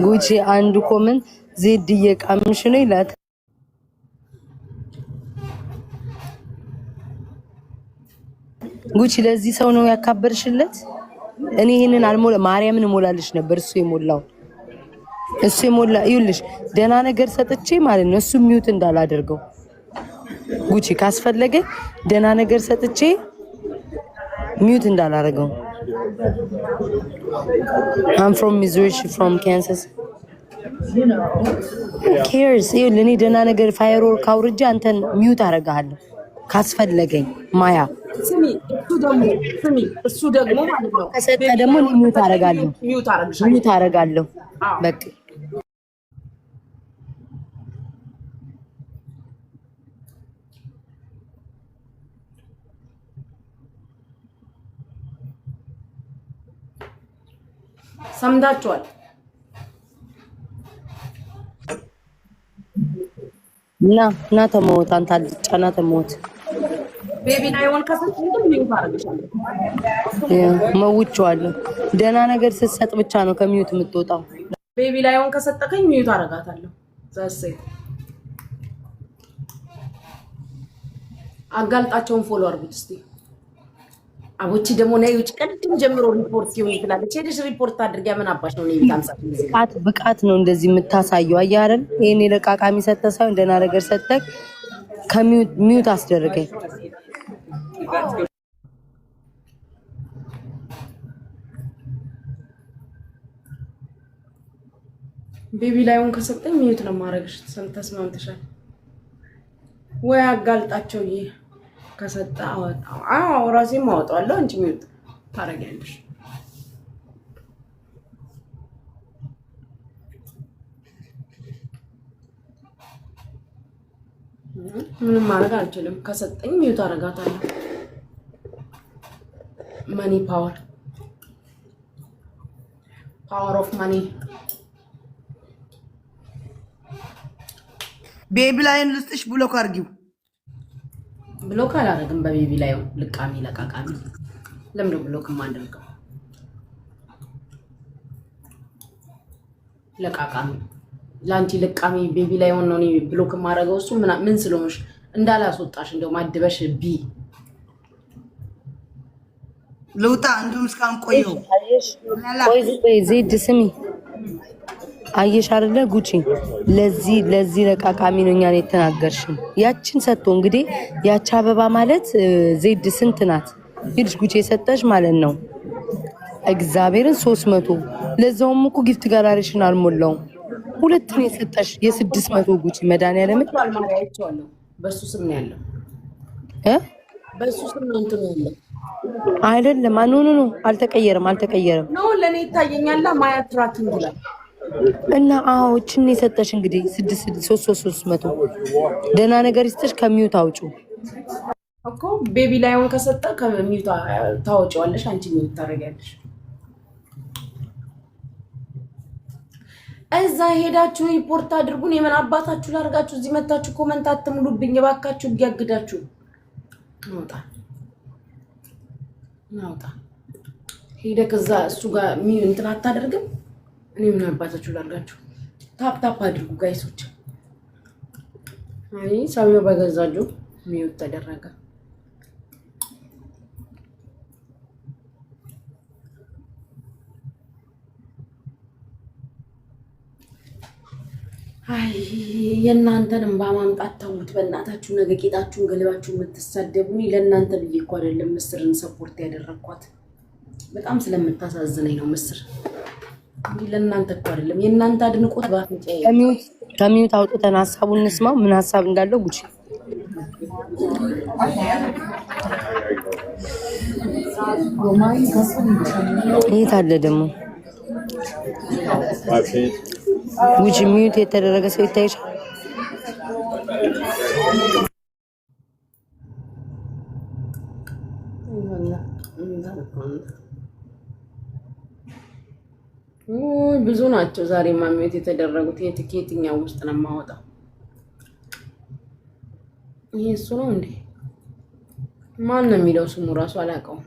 Speaker 5: ጉቺ አንዱ ኮመንት ዜድ እየቃምሽ ነው ይላል ጉቺ ለዚህ ሰው ነው ያካበርሽለት እኔ ይሄንን አልሞላ ማርያምን ሞላልሽ ነበር እሱ የሞላ ይልሽ ደና ነገር ሰጥቼ ማለት ነው እሱ ሚውት እንዳላደርገው ጉቺ ካስፈለገ ደና ነገር ሰጥቼ ሚውት እንዳላደርገው I'm from Missouri, she's from Kansas. Who cares? ለኔ ደና ነገር ፋየርወርክ አውርጄ አንተን ሚውት አደርጋለሁ ካስፈለገኝ ማያ
Speaker 1: እሱ ደግሞ ማለት ነው
Speaker 5: ከሰጠ ደግሞ ሚውት አደርጋለሁ በቃ
Speaker 1: ሰምታችኋል።
Speaker 5: እና ተሞት አንተ አልጫና ተሞት
Speaker 1: ቤቢ ላይሆን ከሰጠኝ ግን ሚውት አደርግሻለሁ።
Speaker 5: መውጫዋለሁ። ደህና ነገር ስትሰጥ ብቻ ነው ከሚውት የምትወጣው።
Speaker 1: ቤቢ ላይሆን ከሰጠከኝ ሚውት አደርጋታለሁ። ዛሴ አጋልጣቸውን ፎሎ አድርጉት እስቲ። አቦቺ ደግሞ ነው ውጭ ቀድም ጀምሮ ሪፖርት ይሁን ትላለች። ሄደሽ ሪፖርት አድርጊያ ምን አባሽ ነው ነው ታምሳት
Speaker 5: ብቃት ነው እንደዚህ የምታሳየው። አየህ አይደል? ይሄን ለቃቃሚ ሰጠህ ሳይሆን ደህና ነገር ሰጠህ። ከሚውት አስደርገኝ።
Speaker 1: ቤቢ ላይሆን ከሰጠኝ ሚውት ነው ማድረግሽ። ተስማምተሻል ወይ? አጋልጣቸው ይሄ ከሰጣ አወጣው። አዎ ራሴም አወጣዋለሁ። አንቺ ሚውት ታረጋለሽ። ምንም ማድረግ አልችልም። ከሰጠኝ ሚውት አረጋታለሁ። ማኒ ፓወር ኦፍ ማኒ።
Speaker 6: ቤቢ ላይን ልስጥሽ ብሎክ አድርጊው።
Speaker 1: ብሎክ አላደርግም። በቤቢ ላይ ልቃሚ ለቃቃሚ ለምን ብሎክ ማድረግው? ለቃቃሚ ላንቺ ልቃሚ ቤቢ ላይ ሆኖ ነው ብሎክ ማድረገው። እሱ ምን ስለሆነሽ እንዳላስወጣሽ እንደው ማድበሽ ቢ
Speaker 6: ልውጣ እንዱም እስካን ቆየው።
Speaker 5: ቆይ ዜድ ስሚ፣ አየሽ አይደለ ጉቺ፣ ለዚህ ለቃቃሚ ነው እኛን የተናገርሽን። ያችን ሰጥቶ እንግዲህ ያቺ አበባ ማለት ዜድ ስንት ናት? ይልሽ ጉቺ የሰጠሽ ማለት ነው እግዚአብሔርን 300 ለዛውም እኮ ጊፍት ጋላሪሽን አልሞላውም። ሁለት ነው የሰጠሽ የ600 ጉቺ መድኃኒዓለም
Speaker 1: በሱ ስም ነው ያለው በሱ ስም ነው እንትን ያለው
Speaker 5: አይደለም። ኖ አልተቀየረም
Speaker 1: ነው ለኔ ይታየኛል። ማያ ትራኪንግ ይላል
Speaker 5: እና አዎ እቺን የሰጠሽ እንግዲህ 300 ደህና ነገር ይስጥሽ። ከሚውት አውጪ
Speaker 1: እኮ ቤቢ ላይሆን ከሰጠ ከሚውት ታወጪዋለሽ። አንቺ ሚውት ታረጋለሽ። እዛ ሄዳችሁ ሪፖርት አድርጉን። የምን አባታችሁ ላርጋችሁ? እዚህ መታችሁ ኮሜንት አትምሉብኝ እባካችሁ። ቢያግዳችሁ ናውጣ ሄደክ እዛ እሱ ጋር እንትን አታደርግም። እኔ ምን አባታችሁ ላርጋችሁ? ታፕ አድርጉ ጋይሶች። አይ ሰውዬው በገዛጁ ሚውት ተደረገ። አይ የእናንተንም ባማምጣት ተውት በእናታችሁ። ነገ ጌጣችሁን ገልባችሁ የምትሳደቡኝ ለእናንተ ብዬ እኮ አይደለም ምስርን ሰፖርት ያደረኳት። በጣም ስለምታሳዝነኝ ነው ምስር እንዴ። ለእናንተ እኮ አይደለም። የእናንተ አድንቆት ባፍንጫዬ።
Speaker 5: ከሚውት አውጥተን ሀሳቡን እንስማው። ምን ሀሳብ እንዳለው ጉቺ የት አለ ደግሞ ጉቺ? ሚውት የተደረገ ሰው ይታይሻል?
Speaker 1: ብዙ ናቸው ዛሬ ማሚት የተደረጉት። የትኬትኛው ውስጥ ነው የማወጣው። ይሄ እሱ ነው እንዴ? ማን ነው የሚለው? ስሙ ራሱ አላውቀውም።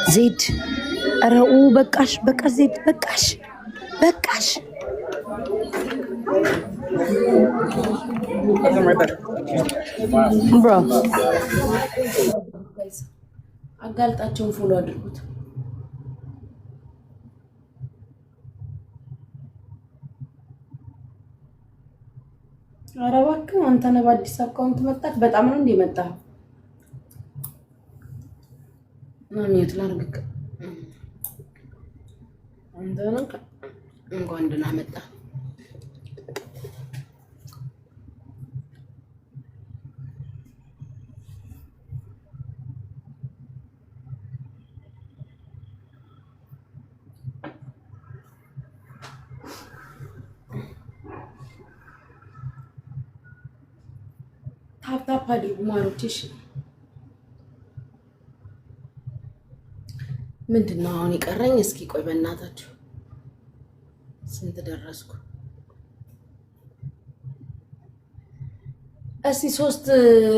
Speaker 5: ዜድ ረኡ በቃሽ፣ ዜድ በቃሽ። ብሮ
Speaker 1: አጋልጣቸውን ፎሎ አድርጉት። ኧረ እባክህ አንተ ነህ በአዲስ አካውንት መጣህ። በጣም ነው እንደ መጣህ ማሚት ላርግክ አንተና እንኳን ደህና መጣ ታፕታፕ አድርጉ ማሮችሽ ምንድነው አሁን የቀረኝ እስኪ ቆይ በእናታችሁ ስንት ደረስኩ እስኪ 3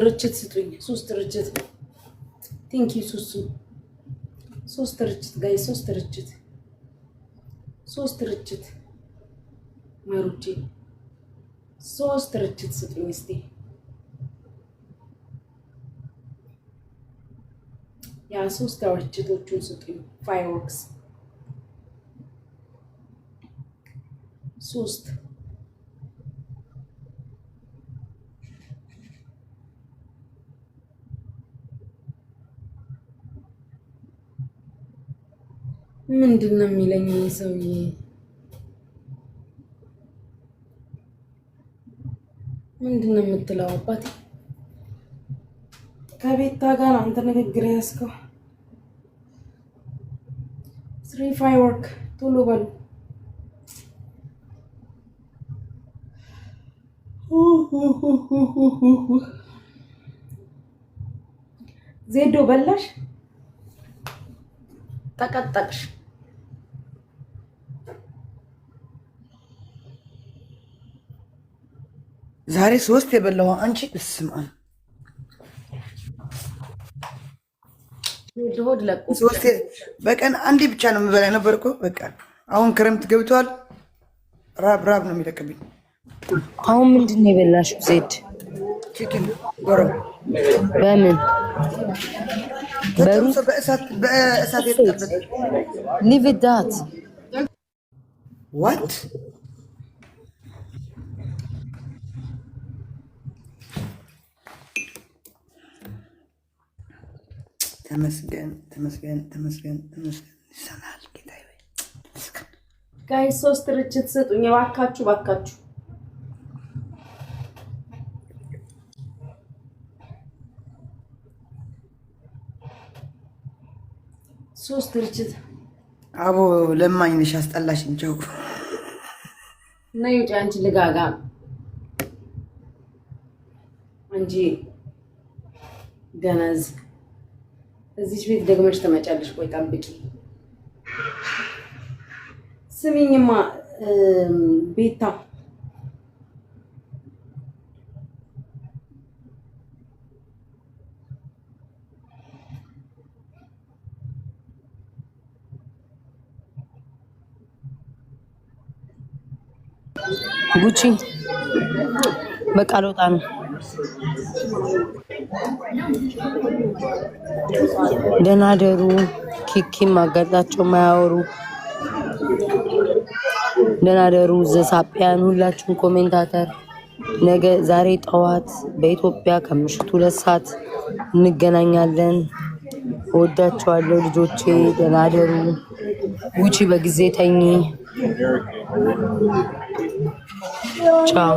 Speaker 1: ርችት ስጡኝ 3 ርችት ቲንክ ዩ ሱሱ 3 ርችት ጋይ 3 ርችት 3 ርችት ማሮቼ 3 ርችት ስጡኝ እስቲ ያ 3 ርችቶቹን ስጡኝ ፋይርወርክስ 3 ምንድነው የሚለኝ ሰውዬ ምንድነው የምትለው አባቴ ከቤታ ጋር አንተ ንግግር ያስከው 3 firework ቶሎ በሉ ዜዶ በላሽ ተቀጠቅሽ
Speaker 6: ዛሬ 3 የበላው አንቺ እስማ
Speaker 1: ሆድ ለቁ
Speaker 6: 3 በቀን አንዴ ብቻ ነው የምበላ ነበርኩ በቃ አሁን ክረምት ገብቷል ራብ ነው የሚለቅብኝ
Speaker 5: አሁን ምንድነው የበላሽው ዜድ
Speaker 6: ቺክን ጎሮ
Speaker 5: በምን
Speaker 6: በሩዝ በእሳት የተጠበሰ
Speaker 5: ሊቭ ዳት
Speaker 6: ዋት ተመስገን ይሰማል ጌታዬ
Speaker 1: ጋይ 3 ርችት ስጡኝ ባካችሁ 3 ርችት
Speaker 6: አቦ ለማኝ ነሽ አስጠላሽኝ ጆ
Speaker 1: ነይ አንቺ ልጋጋ እንጂ ገናዝ እዚህ ቤት ደግመሽ ተመጫለሽ ቆይ ጠብቂ ስሚኝማ ቤታ
Speaker 5: ጉቺ በቃ ልወጣ ነው ደህና ደሩ ኪኪም አጋጣቸው ማያወሩ ደህና ደሩ ዘሳጵያን ሁላችሁም ኮሜንታተር ነገ ዛሬ ጠዋት በኢትዮጵያ ከምሽቱ 2 ሰዓት እንገናኛለን ወዳችኋለሁ ልጆቼ ደህና ደሩ ጉቺ በጊዜ ተኝ ቻው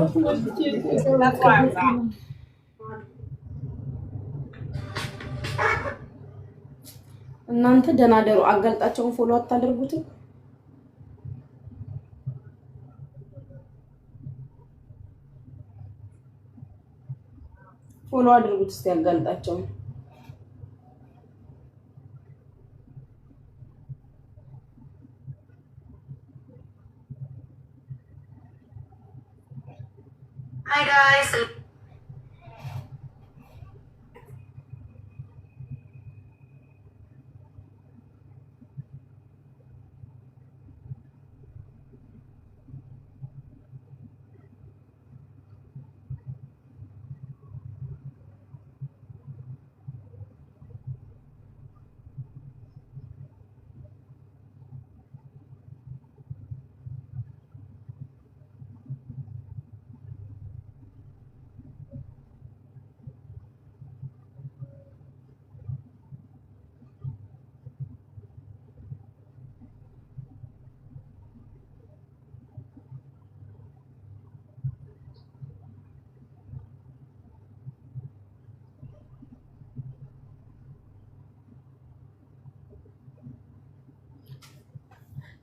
Speaker 1: እናንተ ደህና ደሩ አጋልጣቸውን ፎሎ አታደርጉትም ፎሎ አድርጉት እስቲ አጋልጣቸው
Speaker 8: Hi guys.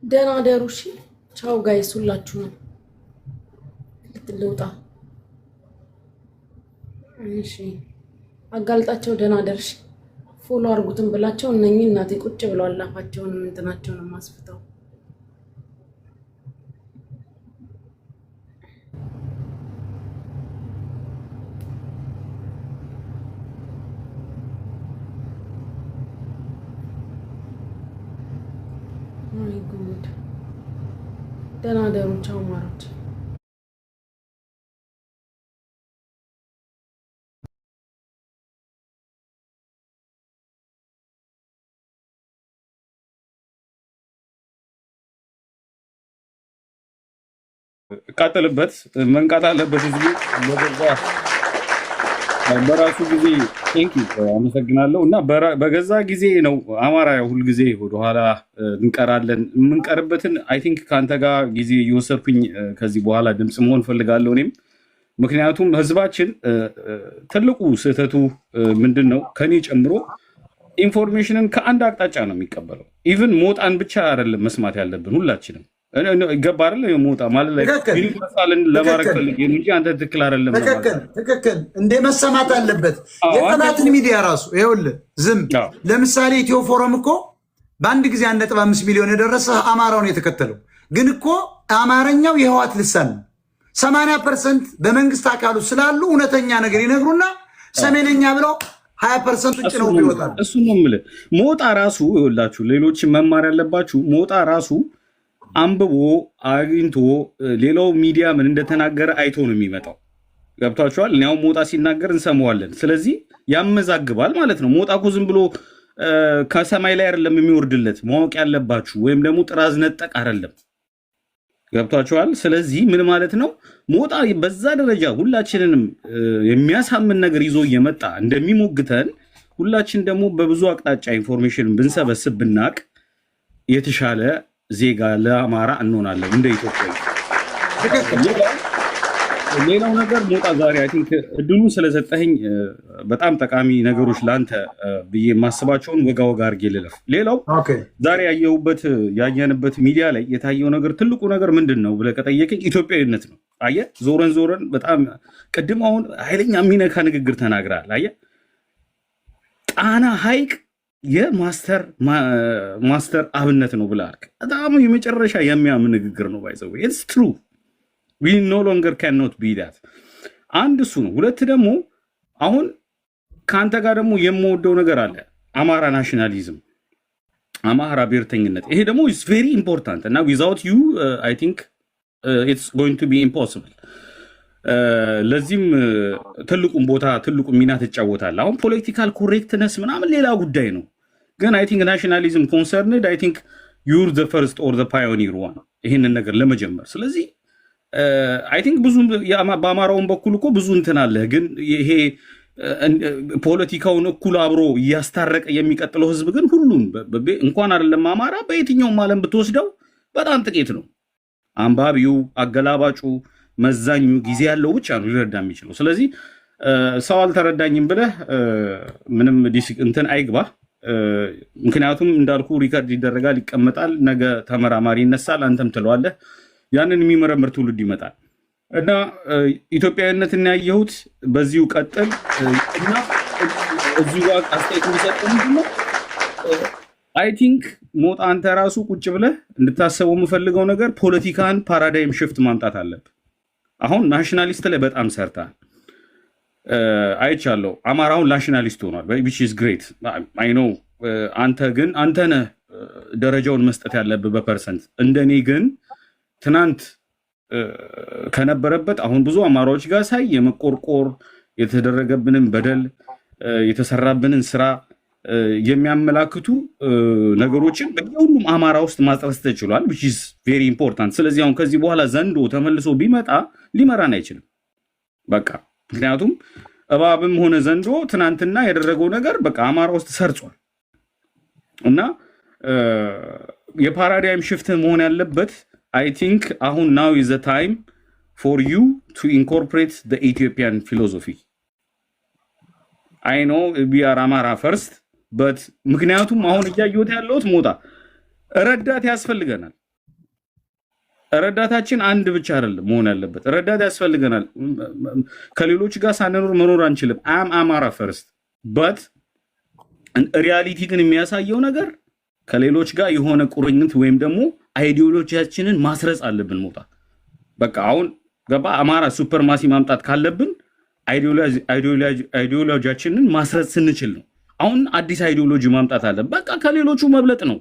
Speaker 1: ደህና ደሩ። እሺ ቻው ጋይስ ሁላችሁ ነው ልትለውጣ። እሺ አጋልጣቸው ደህና ደርሽ። ፎሎ አርጉትን ብላቸው እነኚህ እናቴ ቁጭ ብለዋል አፋቸውን እንትናቸውን ማስፍተው። ማይ ጉድ ደህና ደሩ። ቻው ማሮች።
Speaker 9: ቃጠልበት መንቃት አለበት ህዝቡ በራሱ ጊዜ ቴንኪ አመሰግናለሁ። እና በገዛ ጊዜ ነው አማራ ሁል ጊዜ ወደኋላ እንቀራለን። የምንቀርበትን አይ ቲንክ ከአንተ ጋር ጊዜ እየወሰድኩኝ ከዚህ በኋላ ድምፅ መሆን ፈልጋለሁ እኔም። ምክንያቱም ህዝባችን ትልቁ ስህተቱ ምንድን ነው? ከኔ ጨምሮ ኢንፎርሜሽንን ከአንድ አቅጣጫ ነው የሚቀበለው። ኢቭን ሞጣን ብቻ አይደለም መስማት ያለብን ሁላችንም ገባ አይደለ? ሞጣ ማለት ላይ ዩኒቨርሳልን ለማድረግ ፈልጌ ነው እንጂ አንተ ትክክል አይደለም።
Speaker 10: ትክክል እንደ መሰማት አለበት። የጠላትን ሚዲያ ራሱ ይኸውልህ ዝም ለምሳሌ ኢትዮ ፎረም እኮ በአንድ ጊዜ 1.5 ሚሊዮን የደረሰ አማራውን የተከተለው ግን እኮ አማርኛው የህዋት ልሳን 80% በመንግስት አካሉ ስላሉ እውነተኛ ነገር ይነግሩና ሰሜነኛ ብለው 20% ውጭ ነው ይወጣል።
Speaker 9: እሱ ነው የምልህ። ሞጣ ራሱ ይኸውላችሁ ሌሎች መማር ያለባችሁ ሞጣ ራሱ አንብቦ አግኝቶ ሌላው ሚዲያ ምን እንደተናገረ አይቶ ነው የሚመጣው። ገብቷችኋል? እኛው ሞጣ ሲናገር እንሰማዋለን። ስለዚህ ያመዛግባል ማለት ነው። ሞጣ እኮ ዝም ብሎ ከሰማይ ላይ አይደለም የሚወርድለት። ማወቅ ያለባችሁ ወይም ደግሞ ጥራዝ ነጠቅ አይደለም። ገብቷችኋል? ስለዚህ ምን ማለት ነው? ሞጣ በዛ ደረጃ ሁላችንንም የሚያሳምን ነገር ይዞ እየመጣ እንደሚሞግተን ሁላችን ደግሞ በብዙ አቅጣጫ ኢንፎርሜሽን ብንሰበስብ ብናቅ የተሻለ ዜጋ ለአማራ እንሆናለን እንደ ኢትዮጵያ። ሌላው ነገር ሞጣ ዛሬ አይ ቲንክ እድሉን ስለሰጠኸኝ በጣም ጠቃሚ ነገሮች ለአንተ ብዬ የማስባቸውን ወጋ አድርጌ ልለፍ። ሌላው ዛሬ ያየንበት ሚዲያ ላይ የታየው ነገር ትልቁ ነገር ምንድን ነው ብለህ ከጠየቀኝ ኢትዮጵያዊነት ነው። አየህ ዞረን በጣም ቅድም አሁን ኃይለኛ የሚነካ ንግግር ተናግራል። አየህ ጣና ሐይቅ የማስተር አብነት ነው ብለህ አልክ። በጣም የመጨረሻ የሚያምን ንግግር ነው። ባይዘው ኢትስ ትሩ ዊ ኖ ሎንገር ካን ኖት ቢ ዳት። አንድ እሱ ነው። ሁለት ደግሞ አሁን ከአንተ ጋር ደግሞ የምወደው ነገር አለ። አማራ ናሽናሊዝም፣ አማራ ብሔርተኝነት። ይሄ ደግሞ ኢዝ ቬሪ ኢምፖርታንት እና ዊዛውት ዩ አይ ቲንክ ኢትስ ጎይንግ ቱ ቢ ኢምፖሲብል። ለዚህም ትልቁን ቦታ ትልቁ ሚና ትጫወታለህ። አሁን ፖለቲካል ኮሬክትነስ ምናምን ሌላ ጉዳይ ነው፣ ግን አይ ቲንክ ናሽናሊዝም ኮንሰርንድ አይ ቲንክ ዩር ዘ ፈርስት ኦር ዘ ፓዮኒር ዋን ይህንን ነገር ለመጀመር። ስለዚህ አይ ቲንክ ብዙ በአማራውን በኩል እኮ ብዙ እንትን አለህ፣ ግን ይሄ ፖለቲካውን እኩል አብሮ እያስታረቀ የሚቀጥለው ህዝብ ግን ሁሉም እንኳን አይደለም አማራ በየትኛውም ዓለም ብትወስደው በጣም ጥቂት ነው። አንባቢው፣ አገላባጩ፣ መዛኙ ጊዜ ያለው ብቻ ነው ሊረዳ የሚችለው። ስለዚህ ሰው አልተረዳኝም ብለህ ምንም እንትን አይግባ። ምክንያቱም እንዳልኩ ሪከርድ ይደረጋል፣ ይቀመጣል። ነገ ተመራማሪ ይነሳል፣ አንተም ትለዋለህ። ያንን የሚመረምር ትውልድ ይመጣል እና ኢትዮጵያዊነትን ያየሁት በዚሁ ቀጥል እና እዚሁ አስተያየት እንዲሰጥ ምንድነው አይ ቲንክ ሞጣ አንተ ራሱ ቁጭ ብለህ እንድታሰበው የምፈልገው ነገር ፖለቲካን ፓራዳይም ሽፍት ማምጣት አለብህ። አሁን ናሽናሊስት ላይ በጣም ሰርተሃል አይቻለሁ። አማራውን ናሽናሊስት ሆኗል which is great I know። አንተ ግን አንተ ነህ ደረጃውን መስጠት ያለብህ በፐርሰንት። እንደኔ ግን ትናንት ከነበረበት አሁን ብዙ አማራዎች ጋር ሳይ የመቆርቆር የተደረገብንን በደል የተሰራብንን ስራ የሚያመላክቱ ነገሮችን በሁሉም አማራ ውስጥ ማጽረስ ተችሏል which is very important። ስለዚህ አሁን ከዚህ በኋላ ዘንዶ ተመልሶ ቢመጣ ሊመራን አይችልም በቃ። ምክንያቱም እባብም ሆነ ዘንዶ ትናንትና ያደረገው ነገር በቃ አማራ ውስጥ ሰርጿል እና የፓራዳይም ሽፍት መሆን ያለበት I think አሁን now is the time for you to incorporate the Ethiopian philosophy. I know we are Amara first, but ምክንያቱም አሁን እያየሁት ያለሁት ሞጣ ረዳት ያስፈልገናል። ረዳታችን አንድ ብቻ አይደለም መሆን ያለበት። ረዳት ያስፈልገናል። ከሌሎች ጋር ሳንኖር መኖር አንችልም። አማራ ፈርስት በት ሪያሊቲ ግን የሚያሳየው ነገር ከሌሎች ጋር የሆነ ቁርኝት ወይም ደግሞ አይዲዮሎጂያችንን ማስረጽ አለብን። መውጣት በቃ አሁን ገባ አማራ ሱፐርማሲ ማምጣት ካለብን አይዲዮሎጂያችንን ማስረጽ ስንችል ነው። አሁን አዲስ አይዲዮሎጂ ማምጣት አለ። በቃ ከሌሎቹ መብለጥ ነው።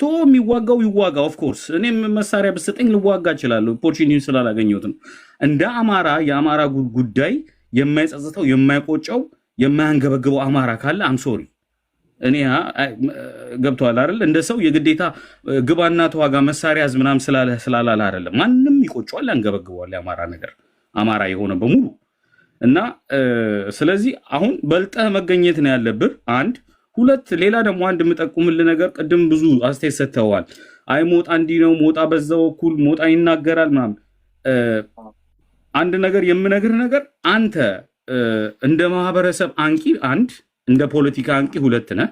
Speaker 9: ቶ የሚዋጋው ይዋጋ። ኦፍ ኮርስ እኔም መሳሪያ ብሰጠኝ ልዋጋ እችላለሁ። ኦፖርቹኒቲ ስላላገኘሁት ነው። እንደ አማራ የአማራ ጉዳይ የማይጸጽተው የማይቆጨው የማያንገበግበው አማራ ካለ አም ሶሪ እኔ ገብቷል አይደል? እንደ ሰው የግዴታ ግባና ተዋጋ መሳሪያ ያዝ ምናምን ስላላለ አይደለም። ማንም ይቆጨዋል፣ ያንገበግበዋል የአማራ ነገር አማራ የሆነ በሙሉ እና ስለዚህ አሁን በልጠህ መገኘት ነው ያለብህ። አንድ ሁለት ሌላ ደግሞ አንድ የምጠቁምልህ ነገር ቅድም ብዙ አስተያየት ሰጥተዋል። አይ ሞጣ እንዲህ ነው፣ ሞጣ በዛ በኩል ሞጣ ይናገራል ምናምን። አንድ ነገር የምነግርህ ነገር አንተ እንደ ማህበረሰብ አንቂ አንድ፣ እንደ ፖለቲካ አንቂ ሁለት ነህ።